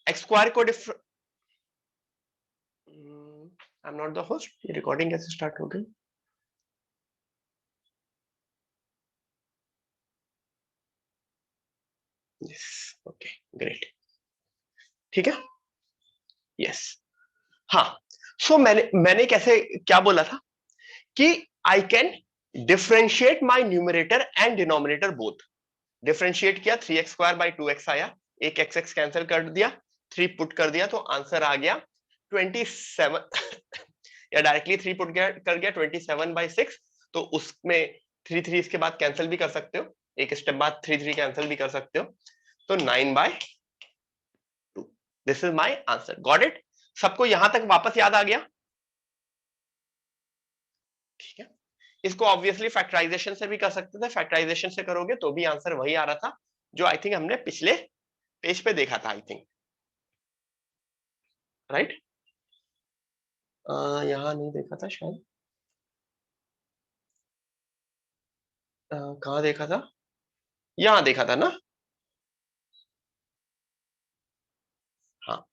X square को different, I am not the host, ये recording कैसे स्टार्ट हो गई? यस, ओके ग्रेट, ठीक है, यस। हाँ, सो मैंने कैसे क्या बोला था कि I can differentiate my numerator and denominator both. Differentiate किया, 3x² बाई 2x आया, एक x कैंसिल कर दिया, 3 पुट कर दिया तो आंसर आ गया 27 या डायरेक्टली 3 पुट कर गया 27/6। तो उसमें 3 इसके बाद कैंसिल भी कर सकते हो, एक स्टेप बाद 3 कैंसिल भी कर सकते हो, तो 9/2। This is my answer. Got it? सबको यहां तक वापस याद आ गया? ठीक है, इसको ऑब्वियसली फैक्टराइजेशन से भी कर सकते थे, फैक्टराइजेशन से करोगे तो भी आंसर वही आ रहा था जो आई थिंक हमने पिछले पेज पे देखा था, आई थिंक, राइट? यहां नहीं देखा था शायद, कहां देखा था? यहां देखा था ना? हाँ,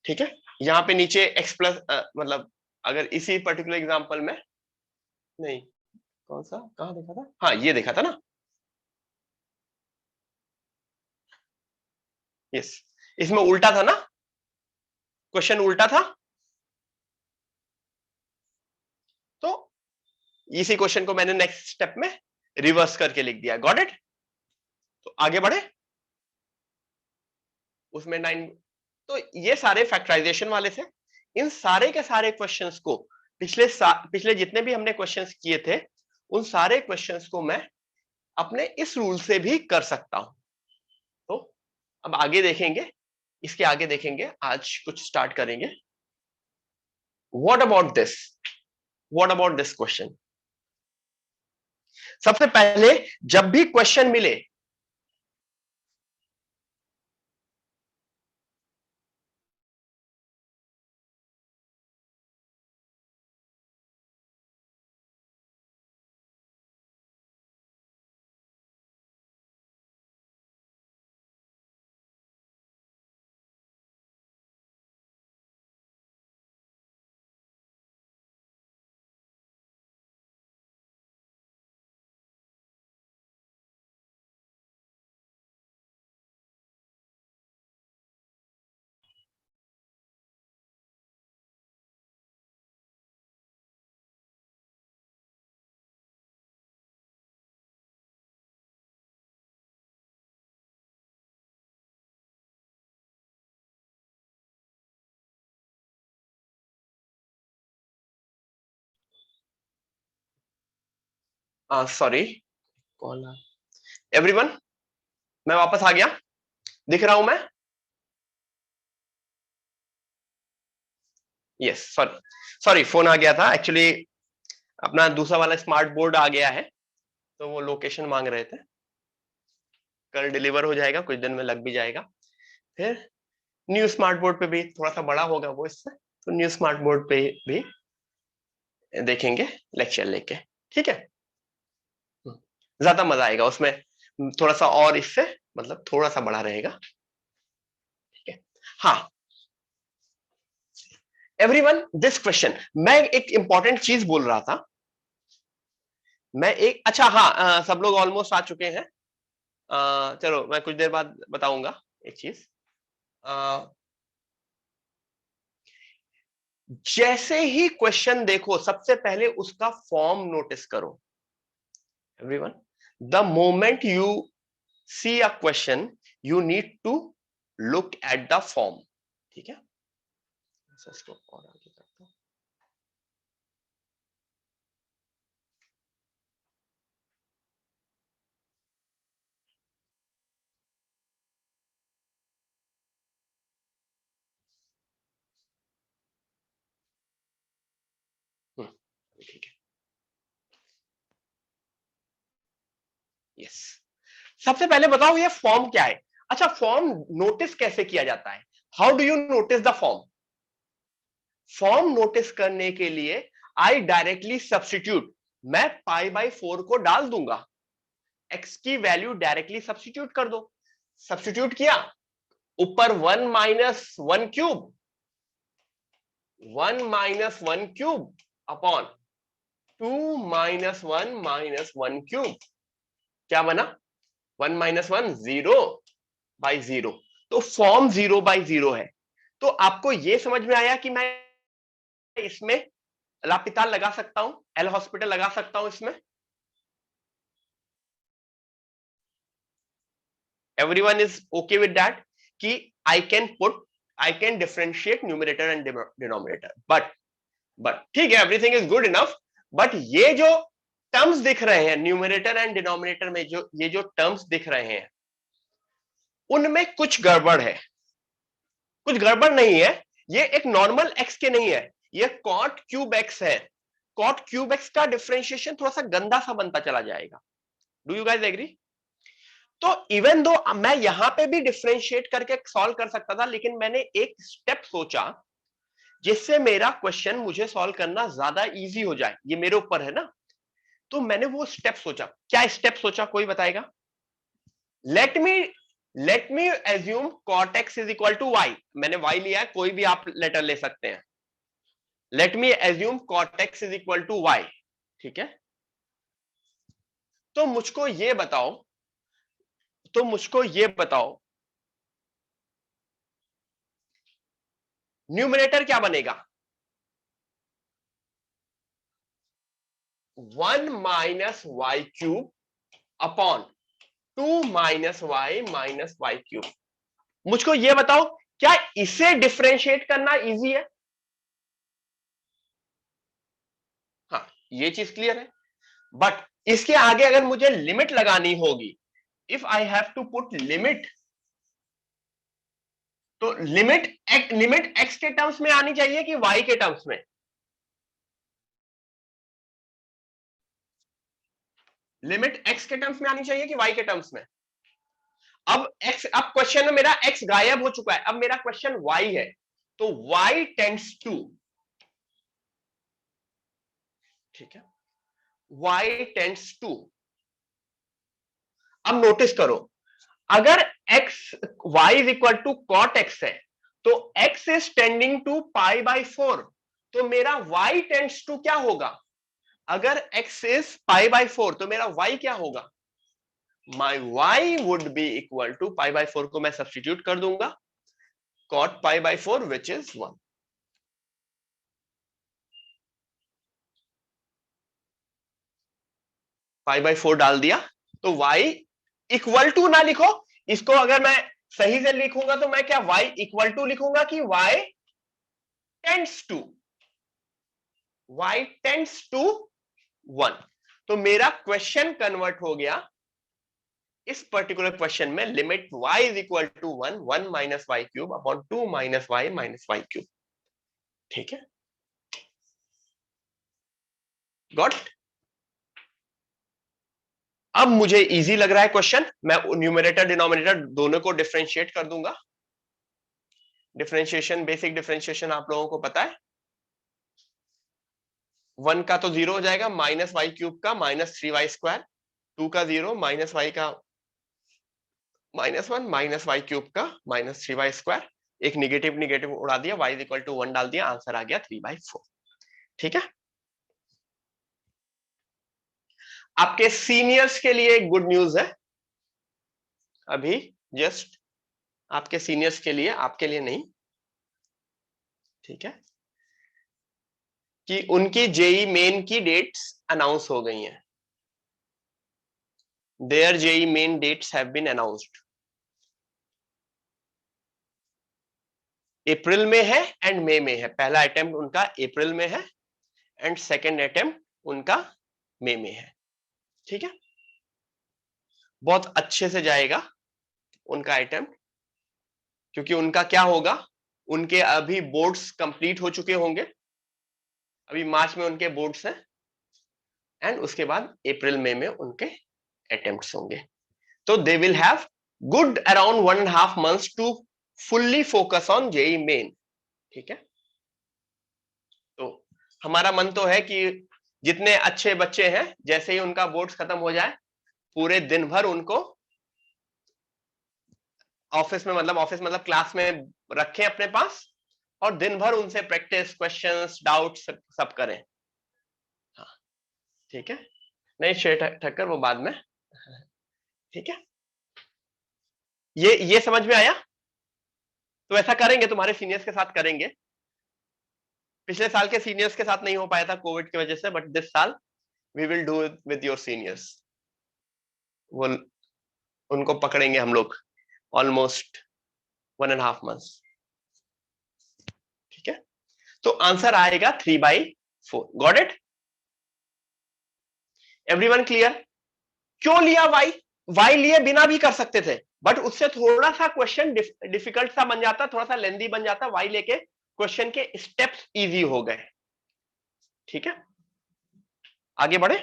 ठीक है, यहाँ पे नीचे x प्लस, मतलब अगर इसी पर्टिकुलर एग्जांपल में, नहीं, कौन सा, कहाँ देखा था? हाँ, ये देखा था ना? यस, इसमें उल्टा था ना, क्वेश्चन उल्टा था, तो इसी क्वेश्चन को मैंने नेक्स्ट स्टेप में रिवर्स करके लिख दिया। Got it? तो आगे बढ़े, उसमें 9, तो ये सारे फैक्टराइजेशन वाले थे। इन सारे के सारे क्वेश्चंस को पिछले जितने भी हमने क्वेश्चंस किए थे, उन सारे क्वेश्चंस को मैं अपने इस रूल से भी कर सकता हूं। तो अब आगे देखेंगे, इसके आगे देखेंगे, आज कुछ स्टार्ट करेंगे। What about this? What about this question? सबसे पहले जब भी क्वेश्चन मिले, सॉरी, कॉल, एवरीवन, मैं वापस आ गया, दिख रहा हूं मैं? यस, सॉरी, सॉरी, फोन आ गया था एक्चुअली, अपना दूसरा वाला स्मार्ट बोर्ड आ गया है, तो वो लोकेशन मांग रहे थे। कल डिलीवर हो जाएगा, कुछ दिन में लग भी जाएगा। फिर न्यू स्मार्ट बोर्ड पे भी थोड़ा सा बड़ा होगा वो इससे, तो न्यू स्मार्ट बोर्ड पे भी देखेंगे लेक्चर लेके, ठीक है? ज्यादा मजा आएगा उसमें, थोड़ा सा और इससे मतलब थोड़ा सा बड़ा रहेगा, ठीक है? हाँ, एवरीवन, दिस क्वेश्चन, मैं एक इंपॉर्टेंट चीज बोल रहा था, मैं एक, अच्छा हाँ, सब लोग ऑलमोस्ट आ चुके हैं, चलो मैं कुछ देर बाद बताऊंगा एक चीज। जैसे ही क्वेश्चन देखो, सबसे पहले उसका फॉर्म नोटिस करो। Everyone, the moment you see a question, you need to look at the form, ठीक है? इसको और आगे करता हूं। ठीक है, यस। सबसे पहले बताओ ये फॉर्म क्या है? अच्छा, फॉर्म नोटिस कैसे किया जाता है? How do you notice the form? Form notice करने के लिए आई डायरेक्टली सब्स्टिट्यूट, मैं π/4 को डाल दूंगा, x की वैल्यू डायरेक्टली सब्स्टिट्यूट कर दो। सब्स्टिट्यूट किया, ऊपर 1 minus 1 cube, 1 minus 1 cube upon 2 minus 1 cube, क्या बना 1 माइनस 1 0 बाई 0, तो फॉर्म 0 बाई 0 है। तो आपको यह समझ में आया कि मैं इसमें लापिताल लगा सकता हूं, एल हॉस्पिटल लगा सकता हूं इसमें। Everyone is okay with that कि I can differentiate numerator and denominator, but ठीक है, everything is good enough, but ये जो टर्म्स दिख रहे हैं न्यूमरेटर एंड डिनोमिनेटर में, जो ये जो टर्म्स दिख रहे हैं उनमें कुछ गड़बड़ है। कुछ गड़बड़ नहीं है, ये एक नॉर्मल एक्स के नहीं है, ये कॉट क्यूब एक्स है। कॉट क्यूब एक्स का डिफरेंशिएशन थोड़ा सा गंदा सा बनता चला जाएगा। Do you guys agree? तो इवन दो मैं यहां पे भी डिफरेंशिएट करके सॉल्व कर सकता था, लेकिन मैंने एक स्टेप सोचा जिससे मेरा क्वेश्चन मुझे सॉल्व करना ज्यादा इजी हो जाए, ये मेरे ऊपर है ना। तो मैंने वो स्टेप सोचा। क्या स्टेप सोचा, कोई बताएगा? Let me assume cot x is equal to y. मैंने वाई लिया है, कोई भी आप लेटर ले सकते हैं। Let me assume cot x is equal to y, ठीक है। तो मुझको ये बताओ न्यूमरेटर क्या बनेगा? 1 minus y cube upon 2 minus y cube. मुझको यह बताओ, क्या इसे डिफरेंशिएट करना इजी है? हाँ, ये चीज क्लियर है। बट इसके आगे अगर मुझे लिमिट लगानी होगी, if I have to put limit, तो लिमिट एक्स के टर्म्स में आनी चाहिए कि वाई के टर्म्स में? लिमिट एक्स के टर्म्स में आनी चाहिए कि वाई के टर्म्स में? अब क्वेश्चन में मेरा एक्स गायब हो चुका है, अब मेरा क्वेश्चन वाई है, तो वाई टेंड्स टू, ठीक है, वाई टेंड्स टू। अब नोटिस करो, अगर x y is equal to cot x है, तो x is tending to pi by 4, तो मेरा y टेंड्स टू क्या होगा? अगर x इज पाई बाई 4 तो मेरा y क्या होगा? My y would be equal to pi by 4 को मैं सब्सटीट्यूट कर दूंगा, cot pi by 4 which is 1। Pi by 4 डाल दिया, तो y इक्वल टू ना लिखो इसको, अगर मैं सही से लिखूंगा तो मैं क्या y इक्वल टू लिखूंगा कि y tends to, y tends to 1। तो मेरा क्वेश्चन कन्वर्ट हो गया इस पर्टिकुलर क्वेश्चन में, limit y is equal to 1 minus y cube upon 2 minus y cube, ठीक है। गॉट? अब मुझे इजी लग रहा है क्वेश्चन, मैं न्यूमरेटर डिनोमिनेटर दोनों को डिफरेंशिएट कर दूंगा। डिफरेंशिएशन, बेसिक डिफरेंशिएशन आप लोगों को पता है। 1 का तो 0 हो जाएगा, माइनस वाई क्यूब का माइनस 3y स्क्वायर, 2 का 0, माइनस वाई का -1, माइनस वाई क्यूब का माइनस 3y स्क्वायर, एक निगेटिव उड़ा दिया, y इज इक्वल टू 1 डाल दिया, आंसर आ गया 3/4, ठीक है। आपके सीनियर्स के लिए एक गुड न्यूज है, अभी जस्ट आपके सीनियर्स के लिए, आपके लिए नहीं, ठीक है, कि उनकी जेई मेन की डेट्स अनाउंस हो गई हैं। There JEE Main dates have been announced. April में है एंड मई में है। पहला अटेम्प्ट उनका अप्रैल में है एंड सेकंड अटेम्प्ट उनका मई में है, ठीक है। बहुत अच्छे से जाएगा उनका अटेम्प्ट, क्योंकि उनका क्या होगा, उनके अभी बोर्ड्स कंप्लीट हो चुके होंगे, अभी मार्च में उनके बोर्ड्स हैं, एंड उसके बाद अप्रैल मई में उनके अटेम्प्ट्स होंगे। तो they will have good around 1.5 months to fully focus on JEE Main, ठीक है। तो हमारा मन तो है कि जितने अच्छे बच्चे हैं, जैसे ही उनका बोर्ड्स खत्म हो जाए, पूरे दिन भर उनको ऑफिस में मतलब क्लास में रखें अपने पास और दिन भर उनसे प्रैक्टिस, क्वेश्चंस, डाउट्स सब करें। हाँ ठीक है, नहीं शेर ठक्कर वो बाद में। ठीक है, ये समझ में आया? तो ऐसा करेंगे, तुम्हारे सीनियर्स के साथ करेंगे। पिछले साल के सीनियर्स के साथ नहीं हो पाया था कोविड की वजह से, बट दिस साल we will do with your seniors. वो उनको पकड़ेंगे हम लोग ऑलमोस्ट 1.5 months। ठीक है, तो आंसर आएगा 3/4। Got it? Everyone clear? क्यों लिया वाई? वाई लिए बिना भी कर सकते थे, बट उससे थोड़ा सा क्वेश्चन डिफिकल्ट सा बन जाता, थोड़ा सा लेंदी बन जाता। वाई लेके क्वेश्चन के स्टेप्स इजी हो गए। ठीक है, आगे बढ़े।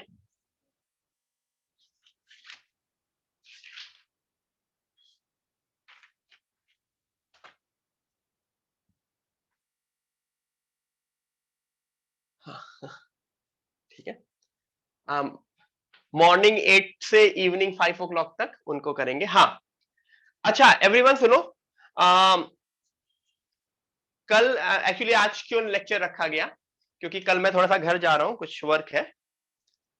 ठीक है, मॉर्निंग 8 से इवनिंग 5 o'clock तक उनको करेंगे। हाँ अच्छा एवरीवन सुनो, कल एक्चुअली आज क्यों लेक्चर रखा गया, क्योंकि कल मैं थोड़ा सा घर जा रहा हूं, कुछ वर्क है।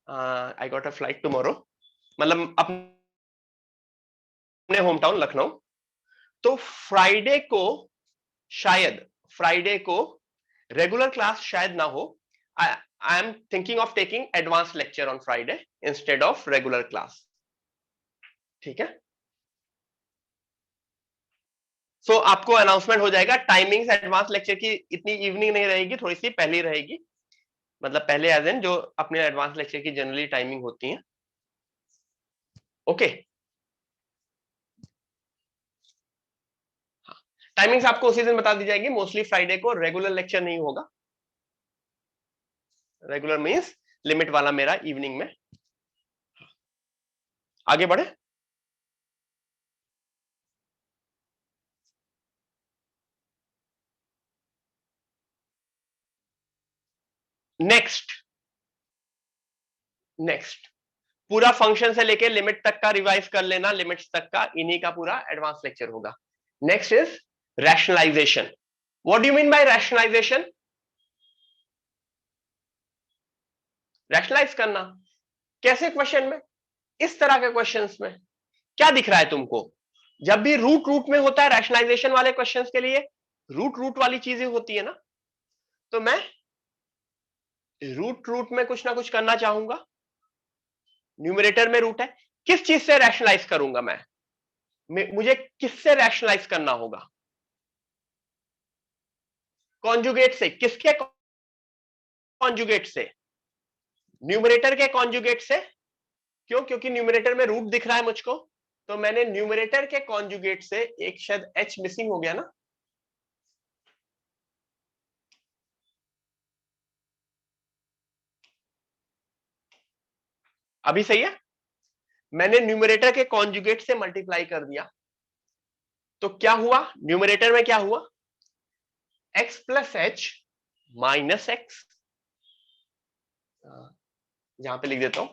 I got a flight tomorrow, मतलब अपने होम टाउन लखनऊ। तो फ्राइडे को रेगुलर क्लास शायद ना हो। I am thinking of taking advance lecture on Friday instead of regular class. ठीक है, सो आपको अनाउंसमेंट हो जाएगा। टाइमिंग्स एडवांस लेक्चर की इतनी इवनिंग नहीं रहेगी, थोड़ी सी पहले रहेगी, मतलब पहले एज इन जो अपने एडवांस लेक्चर की जनरली टाइमिंग होती है। ओके, टाइमिंग्स आपको उसी दिन बता दी जाएगी। मोस्टली फ्राइडे को रेगुलर लेक्चर नहीं होगा। रेगुलर मींस लिमिट वाला मेरा इवनिंग में। आगे बढ़े। नेक्स्ट पूरा फंक्शन से लेके लिमिट तक का रिवाइज कर लेना, लिमिट्स तक का, इन्हीं का पूरा एडवांस लेक्चर होगा। Next is rationalization. What do you mean by rationalization? Rationalize करना कैसे? क्वेश्चन में, इस तरह के क्वेश्चंस में क्या दिख रहा है तुमको? जब भी रूट में होता है रैशनलाइजेशन वाले क्वेश्चंस के लिए, रूट वाली चीजें होती है ना, तो मैं रूट में कुछ ना कुछ करना चाहूंगा। न्यूमरेटर में रूट है, किस चीज से रैशनलाइज करूंगा मैं? मुझे किससे रैशनलाइज करना होगा? कॉन्जुगेट से। किसके कॉन्जुगेट से? न्यूमरेटर के कॉन्जुगेट से। क्यों? क्योंकि न्यूमरेटर में रूट दिख रहा है मुझको, तो मैंने न्यूमरेटर के कॉन्जुगेट से, एक शायद एच मिसिंग हो गया ना, अभी सही है? मैंने न्यूमरेटर के कॉन्जुगेट से मल्टीप्लाई कर दिया, तो क्या हुआ? न्यूमरेटर में क्या हुआ? x plus h minus x, यहां पे लिख देता हूं,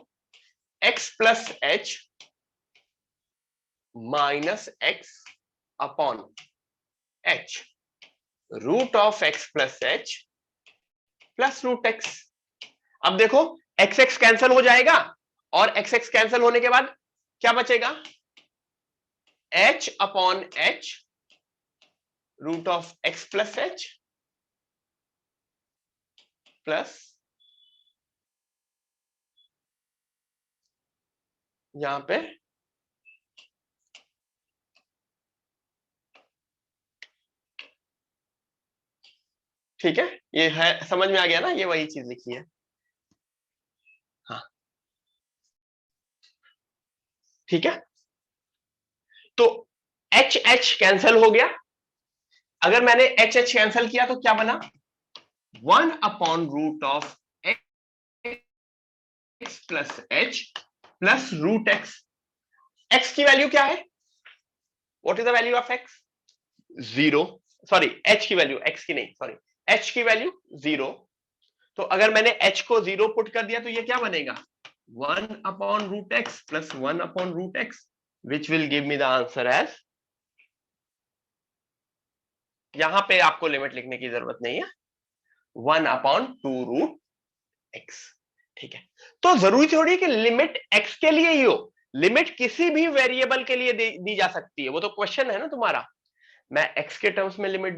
x plus h minus x upon H, root of x plus H plus root x. अब देखो एक्स एक्स कैंसिल हो जाएगा, और एक्स एक्स कैंसिल होने के बाद क्या बचेगा? h upon H root of x plus H plus, यहां पे ठीक है, ये है, समझ में आ गया ना? ये वही चीज लिखी है। हाँ ठीक है, तो एच एच कैंसिल हो गया। अगर मैंने एच एच कैंसिल किया तो क्या बना? 1/रूट of x plus H plus root X. X की वैल्यू क्या है? What is the value of X? 0। Sorry, H की वैल्यू, एक्स की नहीं, सॉरी, एच की वैल्यू 0। तो अगर मैंने एच को 0 पुट कर दिया तो ये क्या बनेगा? 1/रूट एक्स प्लस 1/रूट X, which will give me the answer as यहां पे आपको लिमिट लिखने की जरूरत नहीं है, 1/2√x। ठीक है, तो जरूरी थोड़ी है कि लिमिट x के लिए ही हो, लिमिट किसी भी वेरिएबल के लिए दी जा सकती है, वो तो क्वेश्चन है ना तुम्हारा। मैं x के टर्म्स में लिमिट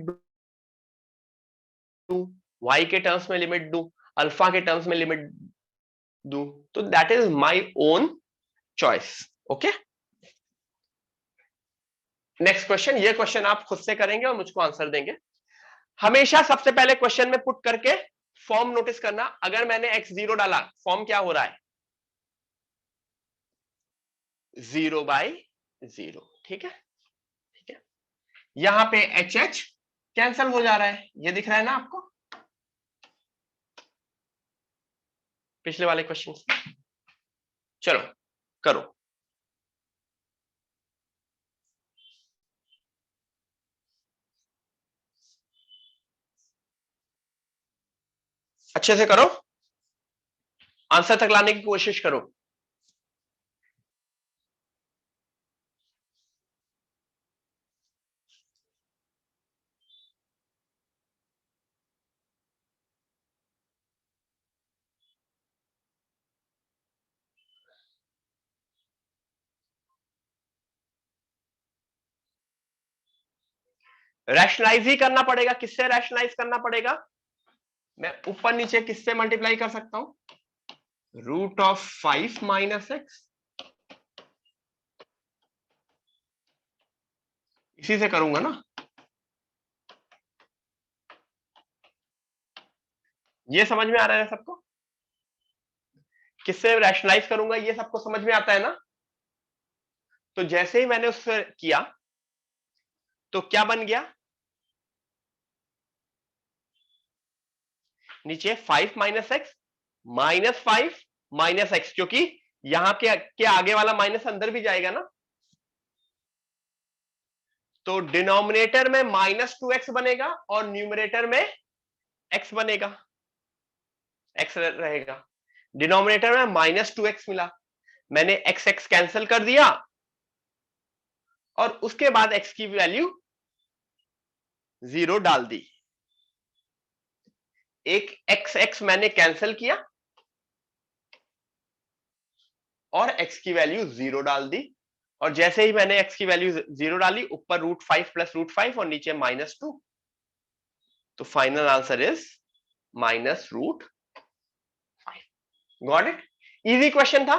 दूं, y के टर्म्स में लिमिट दूं, अल्फा के टर्म्स में लिमिट दूं, तो that is my own choice. Okay, next question, ये क्वेश्चन आप खुद से करेंगे और मुझको आंसर देंगे। हमेशा सबसे पहले क्वेश्चन में पुट करके फॉर्म नोटिस करना, अगर मैंने x0 डाला, फॉर्म क्या हो रहा है, 0/0। ठीक है, ठीक है, यहां पे HH कैंसल हो जा रहा है, ये दिख रहा है ना आपको पिछले वाले क्वेश्चन से। चलो करो, अच्छे से करो, आंसर तक लाने की कोशिश करो। रैशनलाइज ही करना पड़ेगा, किससे रैशनलाइज करना पड़ेगा, मैं ऊपर नीचे किससे मल्टीप्लाई कर सकता हूं, √5 - x, इसी से करूंगा ना, ये समझ में आ रहा है सबको, किससे रैशनलाइज करूंगा, ये सबको समझ में आता है ना। तो जैसे ही मैंने उससे किया तो क्या बन गया, नीचे 5 - x -5 - x, क्योंकि यहां के आगे वाला माइनस अंदर भी जाएगा ना, तो डिनोमिनेटर में -2x बनेगा और न्यूमरेटर में x बनेगा, x रहेगा, डिनोमिनेटर में -2x मिला, मैंने x कैंसिल कर दिया और उसके बाद x की वैल्यू 0 डाल दी, एक x मैंने कैंसिल किया और x की वैल्यू 0 डाल दी, और जैसे ही मैंने x की वैल्यू 0 डाली, ऊपर √5 + √5 और नीचे -2, तो final answer is -√5। Got it, easy question था।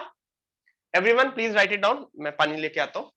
Everyone please write it down, मैं पानी लेके आता हूं।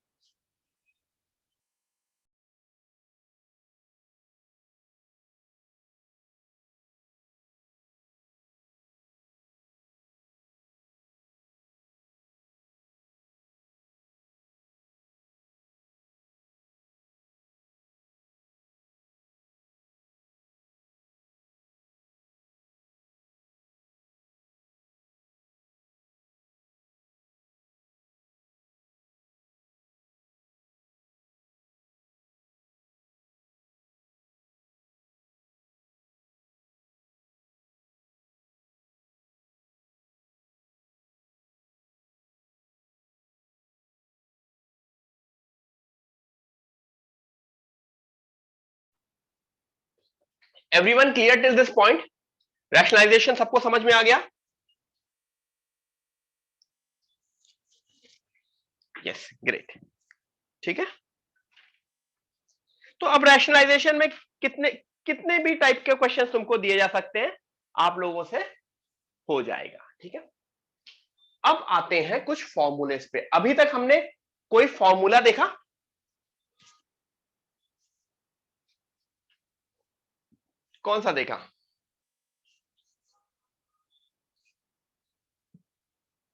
Everyone clear till this point, rationalization सबको समझ में आ गया? Yes, great. ठीक है, तो अब रैशनलाइजेशन में कितने कितने भी टाइप के क्वेश्चन तुमको दिए जा सकते हैं, आप लोगों से हो जाएगा। ठीक है, अब आते हैं कुछ फॉर्मूलेस पे। अभी तक हमने कोई फॉर्मूला देखा, कौन सा देखा,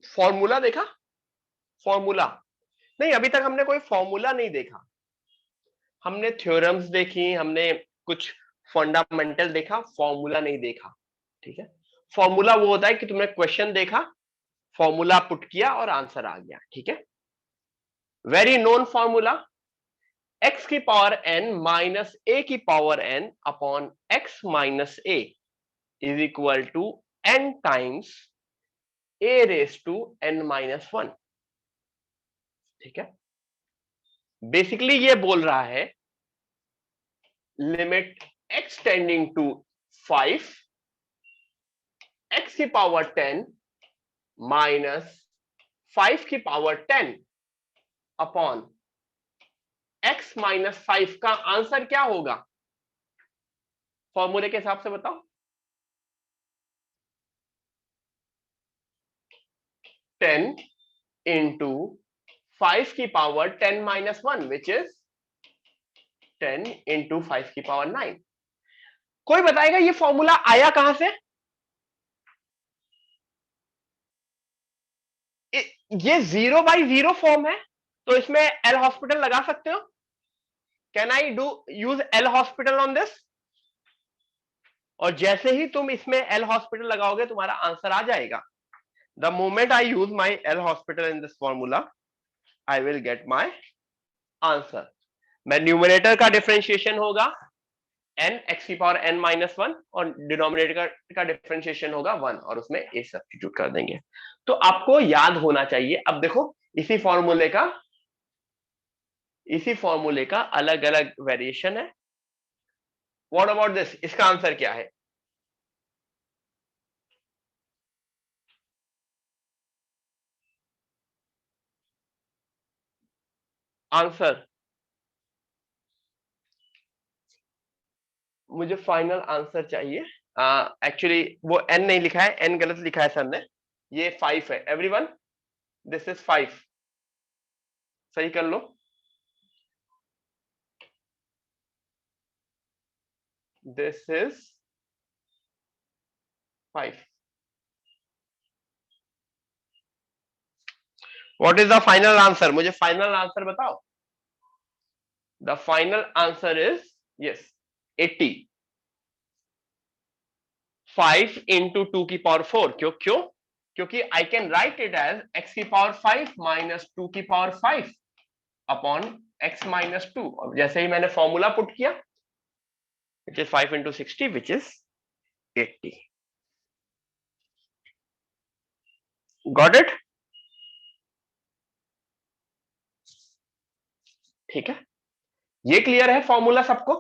फॉर्मूला देखा, फॉर्मूला नहीं, अभी तक हमने कोई फॉर्मूला नहीं देखा, हमने थ्योरम्स देखी, हमने कुछ फंडामेंटल देखा, फॉर्मूला नहीं देखा। ठीक है, फॉर्मूला वो होता है कि तुमने क्वेश्चन देखा, फॉर्मूला पुट किया और आंसर आ गया। ठीक है, वेरी नोन फॉर्मूला, x की पावर n माइनस a की power n upon x minus a is equal to n times a raise to n-1। ठीक है, बेसिकली ये बोल रहा है limit x tending to 5 x की पावर 10 माइनस 5 की पावर 10 अपॉन x माइनस 5 का आंसर क्या होगा? फॉर्मूले के हिसाब से बताओ। 10 इंटू 5 की power 10 minus 1 which is 10 into 5 की पावर 9। कोई बताएगा ये फॉर्मूला आया कहां से? ये 0/0 फॉर्म है, तो इसमें एल हॉस्पिटल लगा सकते हो। Can I do use L hospital on this? और जैसे ही तुम इसमें एल हॉस्पिटल लगाओगे तुम्हारा आंसर आ जाएगा। The moment I use my L hospital in this formula I will get my answer. मैं न्यूमरेटर का डिफरेंशिएशन होगा n x की पावर n माइनस 1 और डिनोमिनेटर का डिफरेंशिएशन होगा 1 और उसमें a सब्स्टिट्यूट कर देंगे। तो आपको याद होना चाहिए। अब देखो इसी फॉर्मूले का अलग अलग वेरिएशन है। What about this? इसका आंसर क्या है? आंसर मुझे फाइनल आंसर चाहिए। एक्चुअली वो n नहीं लिखा है, n गलत लिखा है सर ने। ये 5 है एवरीवन, दिस इज 5। सही कर लो। This is 5। What is the final answer? मुझे फाइनल आंसर बताओ। The final answer is yes 80। 5 into 2 की पावर 4। क्यों? क्योंकि I can write it as x की पावर 5 माइनस 2 की पावर 5 अपॉन x माइनस 2। और जैसे ही मैंने फॉर्मूला पुट किया, it is 5 into 60 which is 80। Got it? ठीक है, ये क्लियर है फॉर्मूला सबको?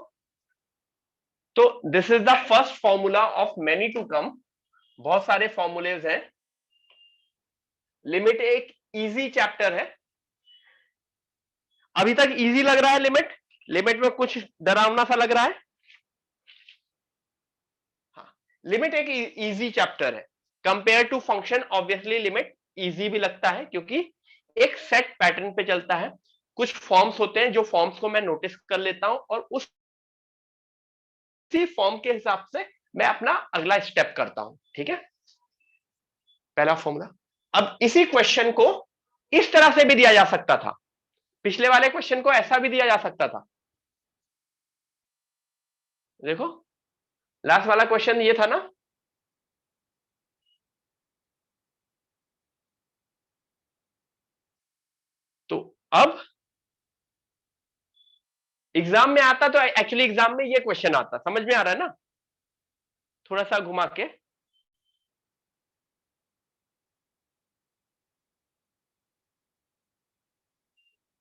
तो this is the first formula of many to come. बहुत सारे फॉर्मूलेज हैं। लिमिट एक इजी चैप्टर है। अभी तक इजी लग रहा है लिमिट में कुछ डरावना सा लग रहा है? हाँ, लिमिट एक इजी चैप्टर है compare to function. Obviously limit easy भी लगता है क्योंकि एक सेट पैटर्न पे चलता है। कुछ फॉर्म्स होते हैं जो फॉर्म्स को मैं नोटिस कर लेता हूं और उसी फॉर्म के हिसाब से मैं अपना अगला स्टेप करता हूं। ठीक है, पहला फॉर्मूला। अब इसी क्वेश्चन को इस तरह से भी दिया जा सकता था। पिछले वाले क्वेश्चन को ऐसा भी दिया जा सकता था। देखो लास्ट वाला क्वेश्चन ये था ना, तो अब एग्जाम में आता तो एक्चुअली एग्जाम में ये क्वेश्चन आता, समझ में आ रहा है ना? थोड़ा सा घुमा के।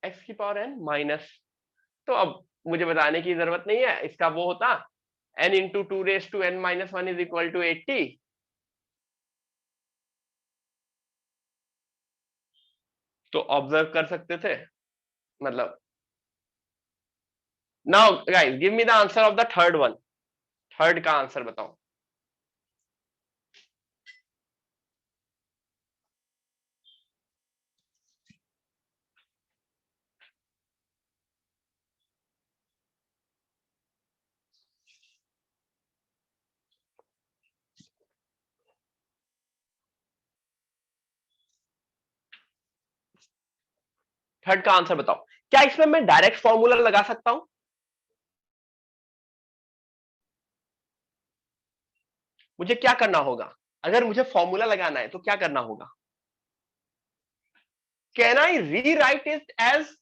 x की पावर n माइनस, तो अब मुझे बताने की जरूरत नहीं है। इसका वो होता n into 2 raise to n minus 1 is equal to 80। तो ऑब्जर्व कर सकते थे, मतलब। Now guys give me the answer of the third one. Third का आंसर बताओ। थर्ड का आंसर बताओ। क्या इसमें मैं डायरेक्ट फॉर्मूला लगा सकता हूं? मुझे क्या करना होगा? अगर मुझे फॉर्मूला लगाना है तो क्या करना होगा? कैन आई री राइट इट एज,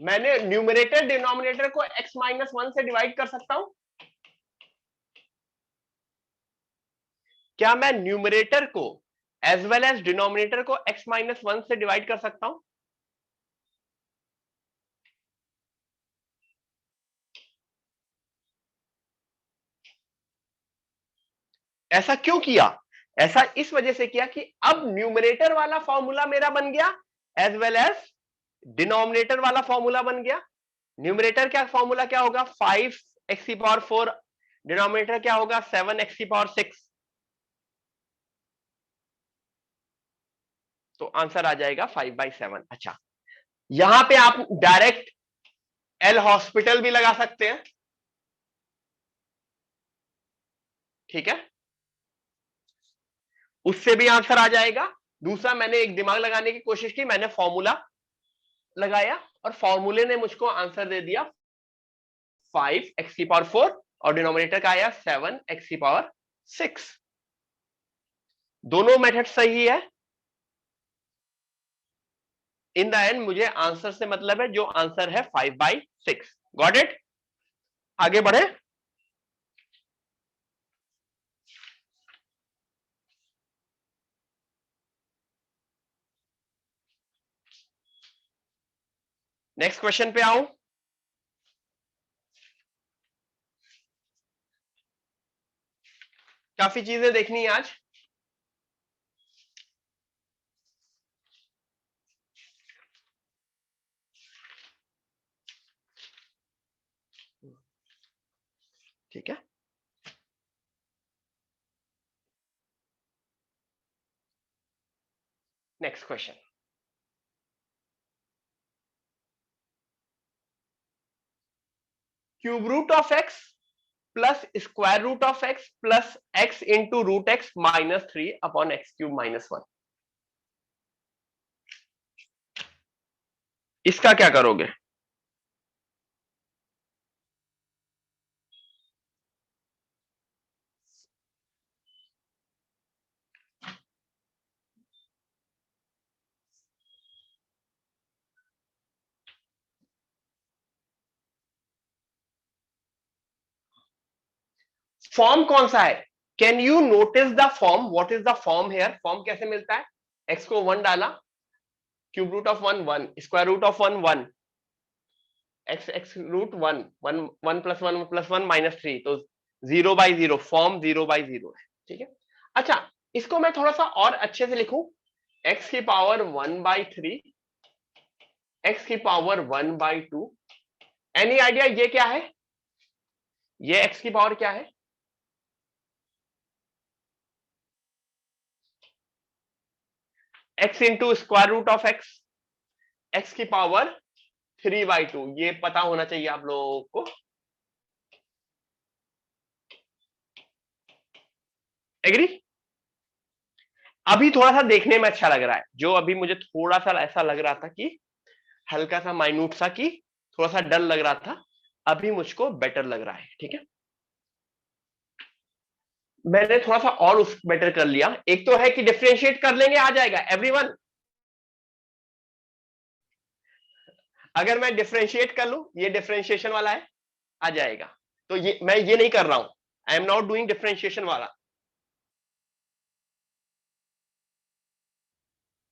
मैंने न्यूमरेटर डिनोमिनेटर को x माइनस 1 से डिवाइड कर सकता हूं? क्या मैं न्यूमरेटर को एज वेल एज डिनोमिनेटर को x माइनस 1 से डिवाइड कर सकता हूं। ऐसा क्यों किया? ऐसा इस वजह से किया कि अब न्यूमरेटर वाला फॉर्मूला मेरा बन गया एज वेल एज डिनोमिनेटर वाला फॉर्मूला बन गया। न्यूमरेटर क्या फॉर्मूला क्या होगा? 5x⁴। डिनोमिनेटर क्या होगा? 7x⁴। तो आंसर आ जाएगा 5/7। अच्छा, यहां पे आप डायरेक्ट एल हॉस्पिटल भी लगा सकते हैं, ठीक है, उससे भी आंसर आ जाएगा। दूसरा, मैंने एक दिमाग लगाने की कोशिश की, मैंने फॉर्मूला लगाया और फॉर्मूले ने मुझको आंसर दे दिया 5x⁴, और डिनोमिनेटर का आया 7x⁴। दोनों मेथड सही है। इन द एंड मुझे आंसर से मतलब है, जो आंसर है 5/6। Got it? आगे बढ़े। नेक्स्ट क्वेश्चन पे आऊं। काफी चीजें देखनी है आज। ठीक है, next question. Cube root of x plus square root of x plus x into root x minus 3/x³ - 1। इसका क्या करोगे? फॉर्म कौन सा है? Can you notice the form? What is the form here? Form कैसे मिलता है? एक्स को 1 डाला, cube root of 1 1, square root of 1 1, x root 1 1 1 plus 1 plus 1 minus 3, तो 0/0। फॉर्म 0/0 है, ठीक है। अच्छा, इसको मैं थोड़ा सा और अच्छे से लिखूं, एक्स की पावर 1/3, एक्स की पावर 1/2। एनी आइडिया ये क्या है? ये एक्स की पावर क्या है? X into square root of x, x की पावर 3/2। ये पता होना चाहिए आप लोगों को। एग्री? अभी थोड़ा सा देखने में अच्छा लग रहा है, जो अभी मुझे थोड़ा सा ऐसा लग रहा था कि हल्का सा माइन्यूट सा, कि थोड़ा सा डर लग रहा था, अभी मुझको बेटर लग रहा है, ठीक है। मैंने थोड़ा सा और उस बेटर कर लिया। एक तो है कि डिफरेंशिएट कर लेंगे, आ जाएगा एवरीवन। अगर मैं डिफरेंशिएट कर लूं, ये डिफरेंशिएशन वाला है, आ जाएगा। तो ये मैं ये नहीं कर रहा हूं, I am not doing differentiation वाला।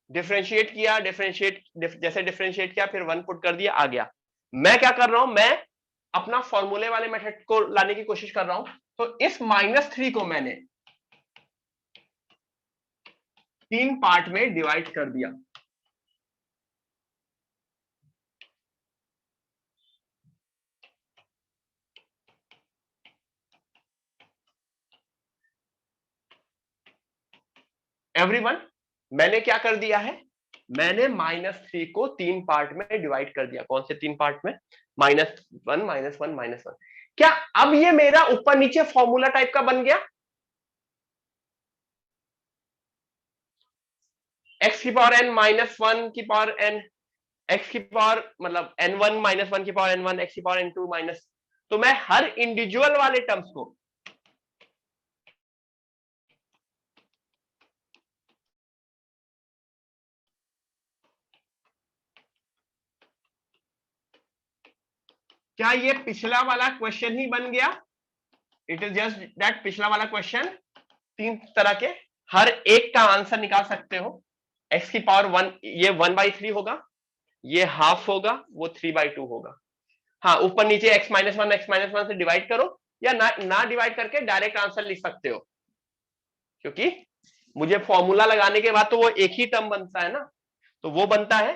डिफरेंशिएट किया, जैसे डिफरेंशिएट किया, फिर 1 पुट कर दिया, आ गया। मैं क्या कर रहा हूं, मैं अपना फॉर्मूले वाले मेथड को लाने की कोशिश कर रहा हूं। तो इस -3 को मैंने 3 पार्ट में डिवाइड कर दिया। एवरीवन, मैंने क्या कर दिया है? मैंने -3 को 3 पार्ट में डिवाइड कर दिया। कौन से 3 पार्ट में? -1 -1 -1। क्या अब ये मेरा ऊपर नीचे फॉर्मूला टाइप का बन गया? x की पावर n -1 की पावर n, x की पावर मतलब n1 -1 की पावर n1, x की पावर n2 माइनस। तो मैं हर इंडिविजुअल वाले टर्म्स को क्या ये पिछला वाला क्वेश्चन ही बन गया? इट इज जस्ट दैट पिछला वाला क्वेश्चन 3 तरह के। हर एक का आंसर निकाल सकते हो। x की पावर 1, ये 1/3 होगा, ये हाफ होगा, वो 3/2 होगा। हाँ, ऊपर नीचे x-1 से डिवाइड करो, या ना डिवाइड करके डायरेक्ट आंसर लिख सकते हो, क्योंकि मुझे फॉर्मूला लगाने के बाद तो वो एक ही टर्म बनता है ना, तो वो बनता है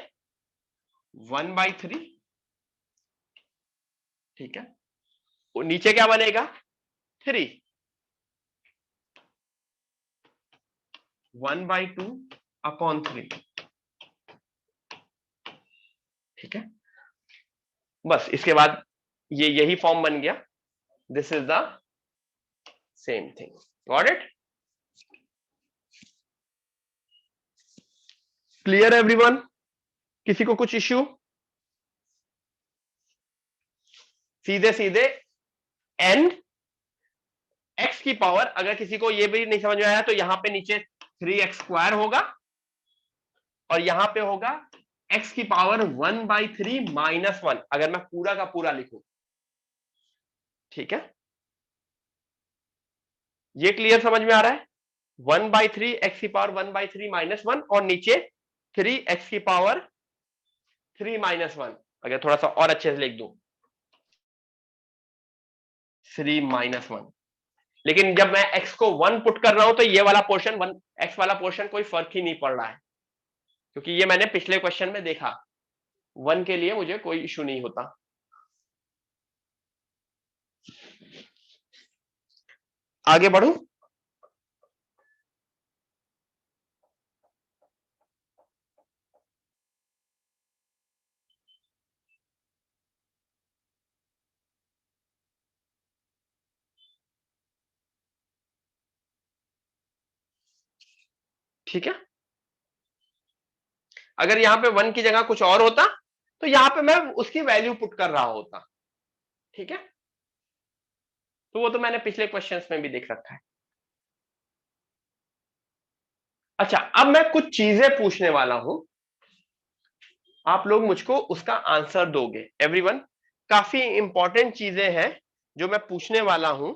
1/3। ठीक है, वो नीचे क्या बनेगा 3, 1/2/3। ठीक है, बस इसके बाद ये यही फॉर्म बन गया। This is the same thing. Got it? Clear everyone? किसी को कुछ इश्यू? सीधे सीधे n x की पावर, अगर किसी को ये भी नहीं समझ में आया तो यहां पे नीचे 3x² होगा, और यहां पे होगा x की पावर 1/3 - 1, अगर मैं पूरा का पूरा लिखूं। ठीक है, ये क्लियर समझ में आ रहा है? 1/3 x की पावर 1/3 - 1, और नीचे 3x की पावर 3 - 1। अगर थोड़ा सा और अच्छे से लिख दूं 3 - 1, लेकिन जब मैं x को 1 पुट कर रहा हूं तो ये वाला पोर्शन 1, x वाला पोर्शन कोई फर्क ही नहीं पड़ रहा है, क्योंकि ये मैंने पिछले क्वेश्चन में देखा, 1 के लिए मुझे कोई इशू नहीं होता। आगे बढ़ूं? ठीक है, अगर यहां पे 1 की जगह कुछ और होता तो यहां पे मैं उसकी वैल्यू पुट कर रहा होता। ठीक है, तो वो तो मैंने पिछले क्वेश्चंस में भी देख रखा है। अच्छा, अब मैं कुछ चीजें पूछने वाला हूं, आप लोग मुझको उसका आंसर दोगे। एवरीवन, काफी इंपॉर्टेंट चीजें हैं जो मैं पूछने वाला हूं,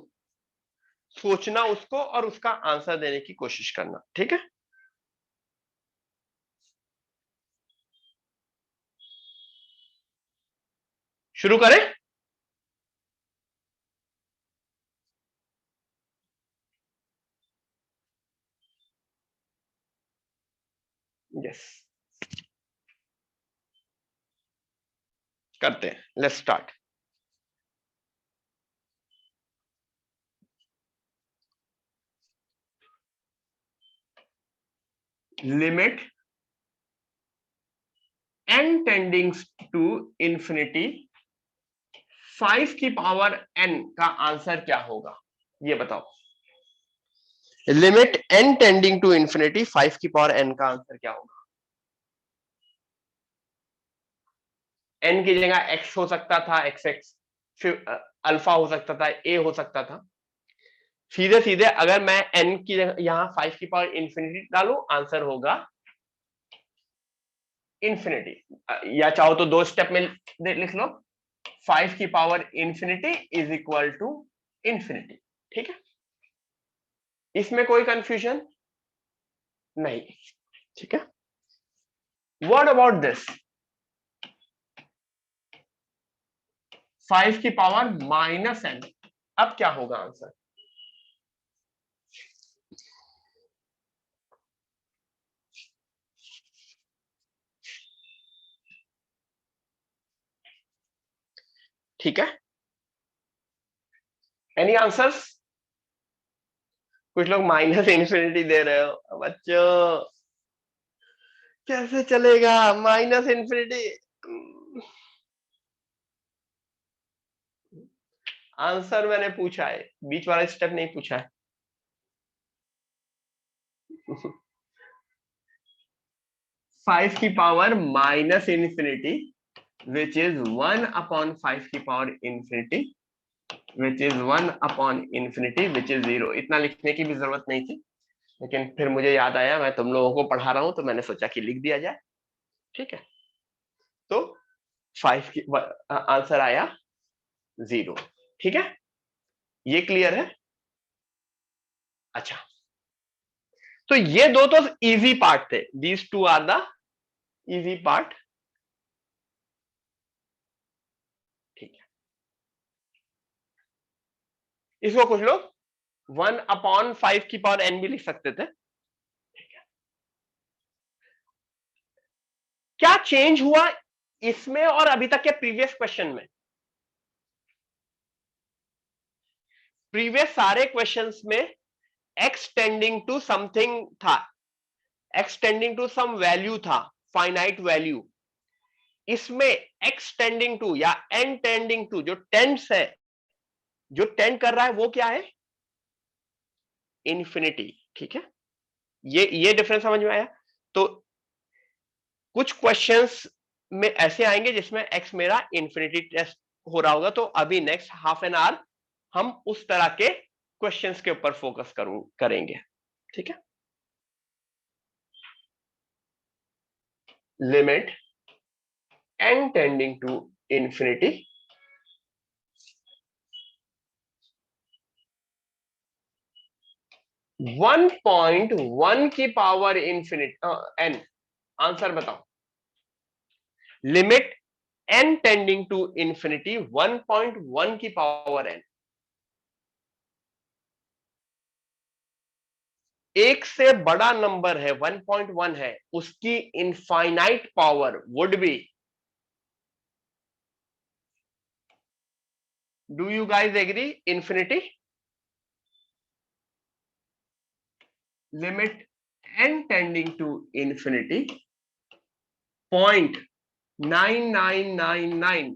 सोचना उसको और उसका आंसर देने की कोशिश करना। ठीक है, शुरू करें? यस, करते हैं। Let's start. Limit n tending to infinity 5 की पावर n का आंसर क्या होगा, ये बताओ। Limit n tending to infinity 5 की पावर n का आंसर क्या होगा? n की जगह x हो सकता था, xx, फिर अल्फा हो सकता था, a हो सकता था। सीधे सीधे अगर मैं n की जगह यहां 5 की पावर इंफिनिटी डालू, आंसर होगा इंफिनिटी। या चाहो तो दो स्टेप में लिख लो, 5 की power infinity is equal to infinity. ठीक है, इसमें कोई कंफ्यूजन नहीं। ठीक है, व्हाट अबाउट दिस 5 की पावर -n, अब क्या होगा आंसर? ठीक है, एनी आंसर्स? कुछ लोग माइनस इंफिनिटी दे रहे हो बच्चों, कैसे चलेगा माइनस इंफिनिटी? आंसर मैंने पूछा है, बीच वाला स्टेप नहीं पूछा है। 5 की power minus infinity which is 1/5 की पावर इंफिनिटी विच इज 1/इंफिनिटी विच इज 0। इतना लिखने की भी जरूरत नहीं थी, लेकिन फिर मुझे याद आया मैं तुम लोगों को पढ़ा रहा हूं तो मैंने सोचा कि लिख दिया जाए। ठीक है, तो 5 की आंसर आया 0। ठीक है, ये क्लियर है? अच्छा, तो ये दो तो इजी पार्ट थे, these two are the easy part. ठीक है, इसको कुछ लोग 1/5 की पावर n भी लिख सकते थे। क्या चेंज हुआ इसमें और अभी तक के प्रीवियस क्वेश्चन में? प्रीवियस सारे क्वेश्चंस में x टेंडिंग टू समथिंग था, x tending to some value था, फाइनाइट वैल्यू। इसमें x टेंडिंग टू या n टेंडिंग टू, जो टेंड्स है, जो टेंड कर रहा है वो क्या है? इंफिनिटी। ठीक है, ये डिफरेंस समझ में आया? तो कुछ क्वेश्चंस में ऐसे आएंगे जिसमें x मेरा इंफिनिटी टेस्ट हो रहा होगा, तो अभी नेक्स्ट हाफ एन आवर हम उस तरह के क्वेश्चंस के ऊपर फोकस करेंगे। ठीक है, limit n tending to infinity 1.1 की पावर इंफिनिटी n। आंसर बताओ। Limit n tending to infinity 1.1 की पावर n, एक से बड़ा नंबर है 1.1 है, उसकी infinite power would be, do you guys agree, infinity. Limit n tending to infinity 0.9999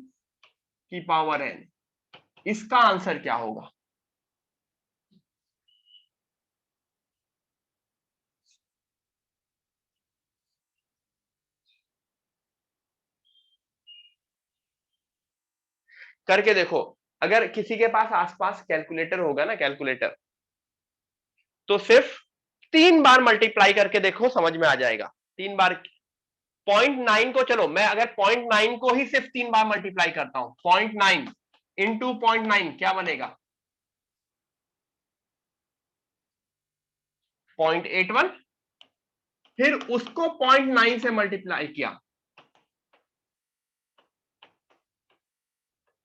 की पावर n, इसका आंसर क्या होगा? करके देखो। अगर किसी के पास आसपास कैलकुलेटर होगा ना, कैलकुलेटर, तो सिर्फ 3 बार मल्टीप्लाई करके देखो, समझ में आ जाएगा। 3 बार 0.9 को, चलो मैं अगर 0.9 को ही सिर्फ 3 बार मल्टीप्लाई करता हूं, 0.9 इंटू 0.9 क्या बनेगा? 0.81। फिर उसको 0.9 से मल्टीप्लाई किया।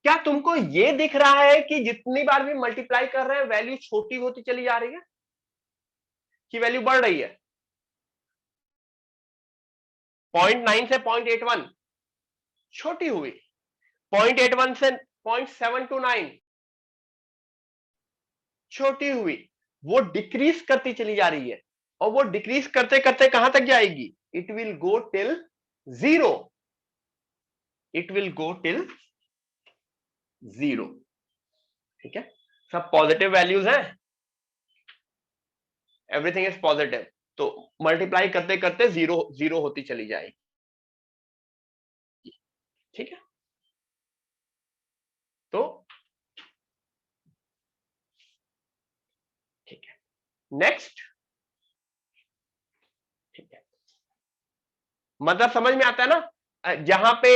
क्या तुमको ये दिख रहा है कि जितनी बार भी मल्टीप्लाई कर रहे हैं वैल्यू छोटी होती चली जा रही है कि वैल्यू बढ़ रही है? 0.9 से 0.81 छोटी हुई, 0.81 से 0.729 छोटी हुई, वो डिक्रीज करती चली जा रही है। और वो डिक्रीज करते करते कहां तक जाएगी? It will go till 0, it will go till 0। ठीक है, सब पॉजिटिव वैल्यूज हैं, एवरीथिंग इज पॉजिटिव, तो मल्टीप्लाई करते करते जीरो जीरो होती चली जाएगी। ठीक है, तो ठीक है, नेक्स्ट। ठीक है, मतलब समझ में आता है ना? जहां पे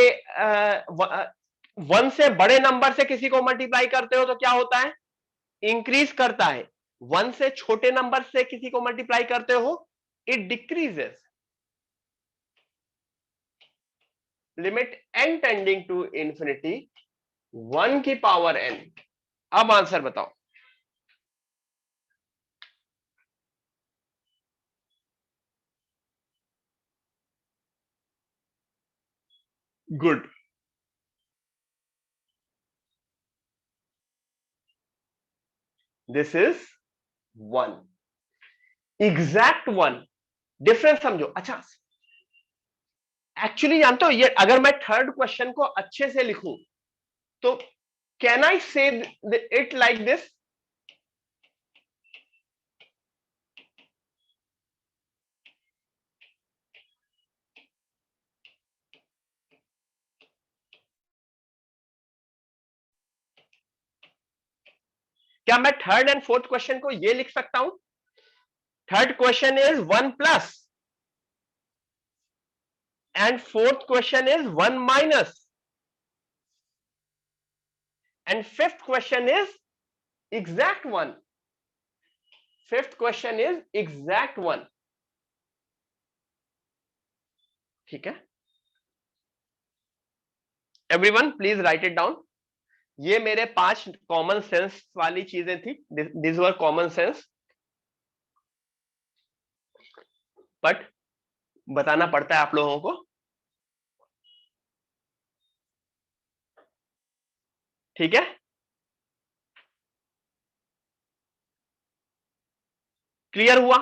1 से बड़े नंबर से किसी को मल्टीप्लाई करते हो तो क्या होता है? इंक्रीज करता है। 1 से छोटे नंबर से किसी को मल्टीप्लाई करते हो, it decreases. Limit n tending to infinity 1 की पावर n। अब आंसर बताओ। Good, this is 1, exact 1। Difference समझो। अच्छा, एक्चुअली जानते हो, ये अगर मैं थर्ड क्वेश्चन को अच्छे से लिखूं तो कैन आई से इट लाइक दिस? क्या मैं थर्ड एंड फोर्थ क्वेश्चन को ये लिख सकता हूं? Third question is 1 plus and fourth question is 1 minus and fifth question is exact 1। Fifth question is exact 1। ठीक है, everyone please write it down. ये मेरे 5 कॉमन सेंस वाली चीजें थी, this were common sense, but बताना पड़ता है आप लोगों को। ठीक है, क्लियर हुआ?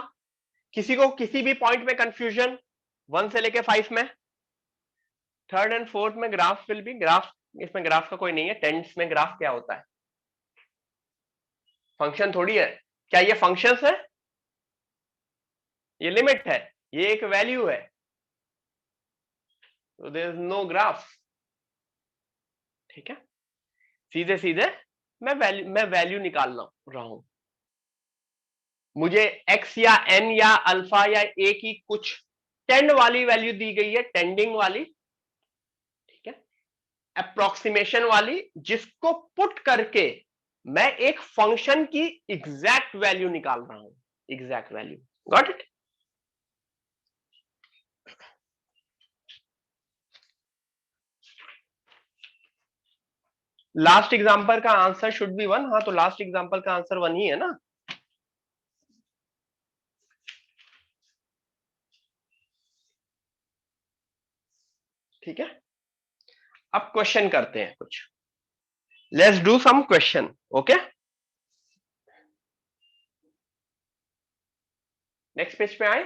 किसी को किसी भी पॉइंट में कंफ्यूजन 1 से लेके 5 में? थर्ड एंड फोर्थ में ग्राफ विल बी ग्राफ, इसमें ग्राफ का कोई नहीं है। टेंस में ग्राफ क्या होता है? फंक्शन थोड़ी है। क्या ये फंक्शंस है? ये लिमिट है, ये एक वैल्यू है, तो देयर इज नो ग्राफ। ठीक है, सीधे सीधे मैं वैल्यू निकाल रहा हूं। मुझे x या n या अल्फा या a की कुछ टेंड वाली वैल्यू दी गई है, टेंडिंग वाली, ठीक है, अप्रोक्सीमेशन वाली, जिसको पुट करके मैं एक फंक्शन की एग्जैक्ट वैल्यू निकाल रहा हूं, exact value. Got it? Last example का आंसर शुड बी 1। हाँ, तो लास्ट एग्जांपल का आंसर 1 ही है ना। ठीक है, अब क्वेश्चन करते हैं कुछ। Let's do some question. Okay, next page पे आए।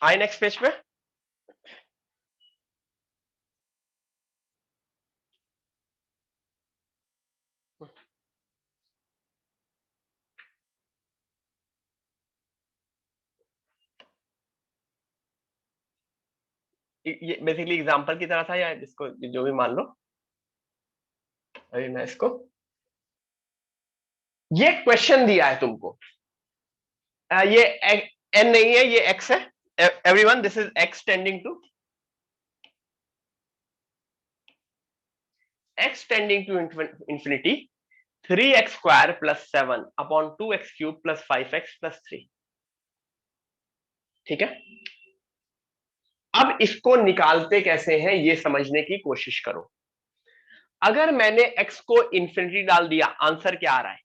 आए नेक्स्ट पेज पे। ये बेसिकली एग्जांपल की तरह था, या जिसको जो भी मान लो। अभी मैं इसको, ये क्वेश्चन दिया है तुमको, ये n नहीं है, ये x है। Everyone, this is x tending to infinity 3x square plus 7 upon 2x cube plus 5x plus 3। ठीक है, अब इसको निकालते कैसे हैं ये समझने की कोशिश करो। अगर मैंने x को इंफिनिटी डाल दिया, आंसर क्या आ रहा है?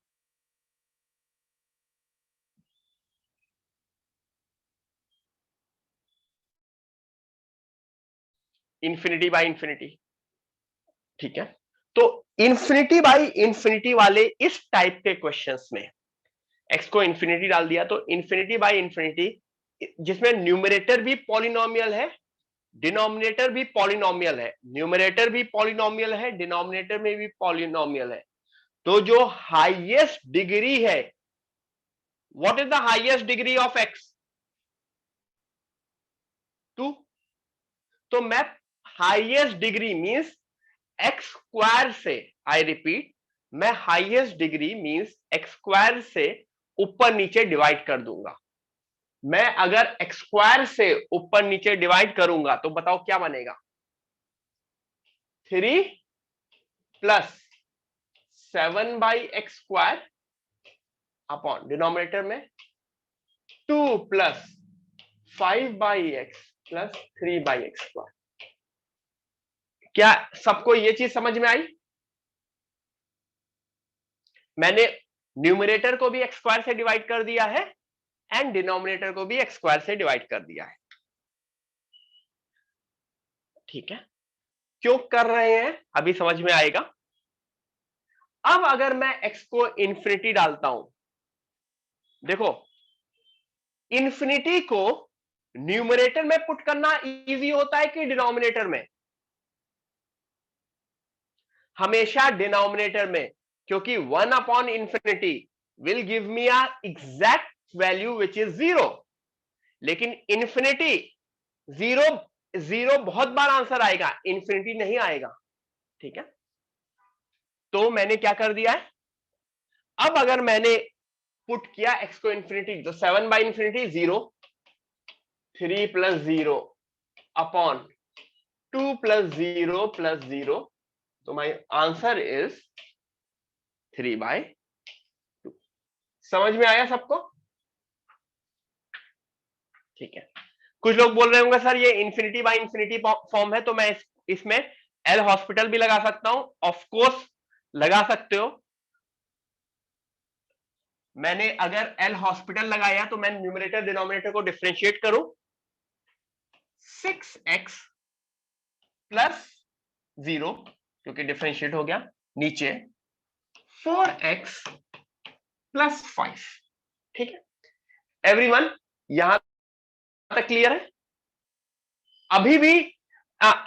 Infinity by infinity. ठीक है, तो इंफिनिटी बाय इंफिनिटी वाले इस टाइप के क्वेश्चंस में x को इंफिनिटी डाल दिया, तो इंफिनिटी बाय इंफिनिटी जिसमें न्यूमरेटर भी पॉलिनोमियल है, डिनोमिनेटर भी पॉलिनोमियल है, न्यूमरेटर भी पॉलिनोमियल है, डिनोमिनेटर में भी पॉलिनोमियल है, तो जो हाईएस्ट डिग्री है, what is the highest degree of x? 2। तो मैं highest degree means x square से, आई रिपीट, मैं highest degree means x square से ऊपर नीचे डिवाइड कर दूंगा। मैं अगर x स्क्वायर से ऊपर नीचे डिवाइड करूंगा तो बताओ क्या बनेगा? 3 plus 7 by x square upon denominator में 2 plus 5 by x plus 3 by x square. क्या सबको ये चीज समझ में आई? मैंने न्यूमरेटर को भी एक्स स्क्वायर से डिवाइड कर दिया है एंड डिनोमिनेटर को भी एक्स स्क्वायर से डिवाइड कर दिया है। ठीक है, क्यों कर रहे हैं अभी समझ में आएगा। अब अगर मैं x को इंफिनिटी डालता हूं, देखो इंफिनिटी को न्यूमरेटर में पुट करना इजी होता है कि डिनोमिनेटर में? हमेशा डिनोमिनेटर में, क्योंकि 1 upon infinity will give me a exact value which is 0। लेकिन इंफिनिटी, जीरो, जीरो बहुत बार आंसर आएगा, इंफिनिटी नहीं आएगा। ठीक है, तो मैंने क्या कर दिया है, अब अगर मैंने पुट किया x को इंफिनिटी, तो 7 by infinity 0, 3 plus 0 upon 2 plus 0 plus 0, तो माई आंसर इज 3 बाई 2। समझ में आया सबको? ठीक है। कुछ लोग बोल रहे होंगे सर ये इंफिनिटी बाय इंफिनिटी फॉर्म है, तो मैं इसमें एल हॉस्पिटल भी लगा सकता हूं। ऑफ कोर्स लगा सकते हो। मैंने अगर एल हॉस्पिटल लगाया तो मैं न्यूमरेटर डिनोमिनेटर को डिफरेंशिएट करूं, 6x प्लस 0 क्योंकि डिफरेंशिएट हो गया, नीचे 4x प्लस 5। ठीक है एवरीवन, यहां तक क्लियर है? अभी भी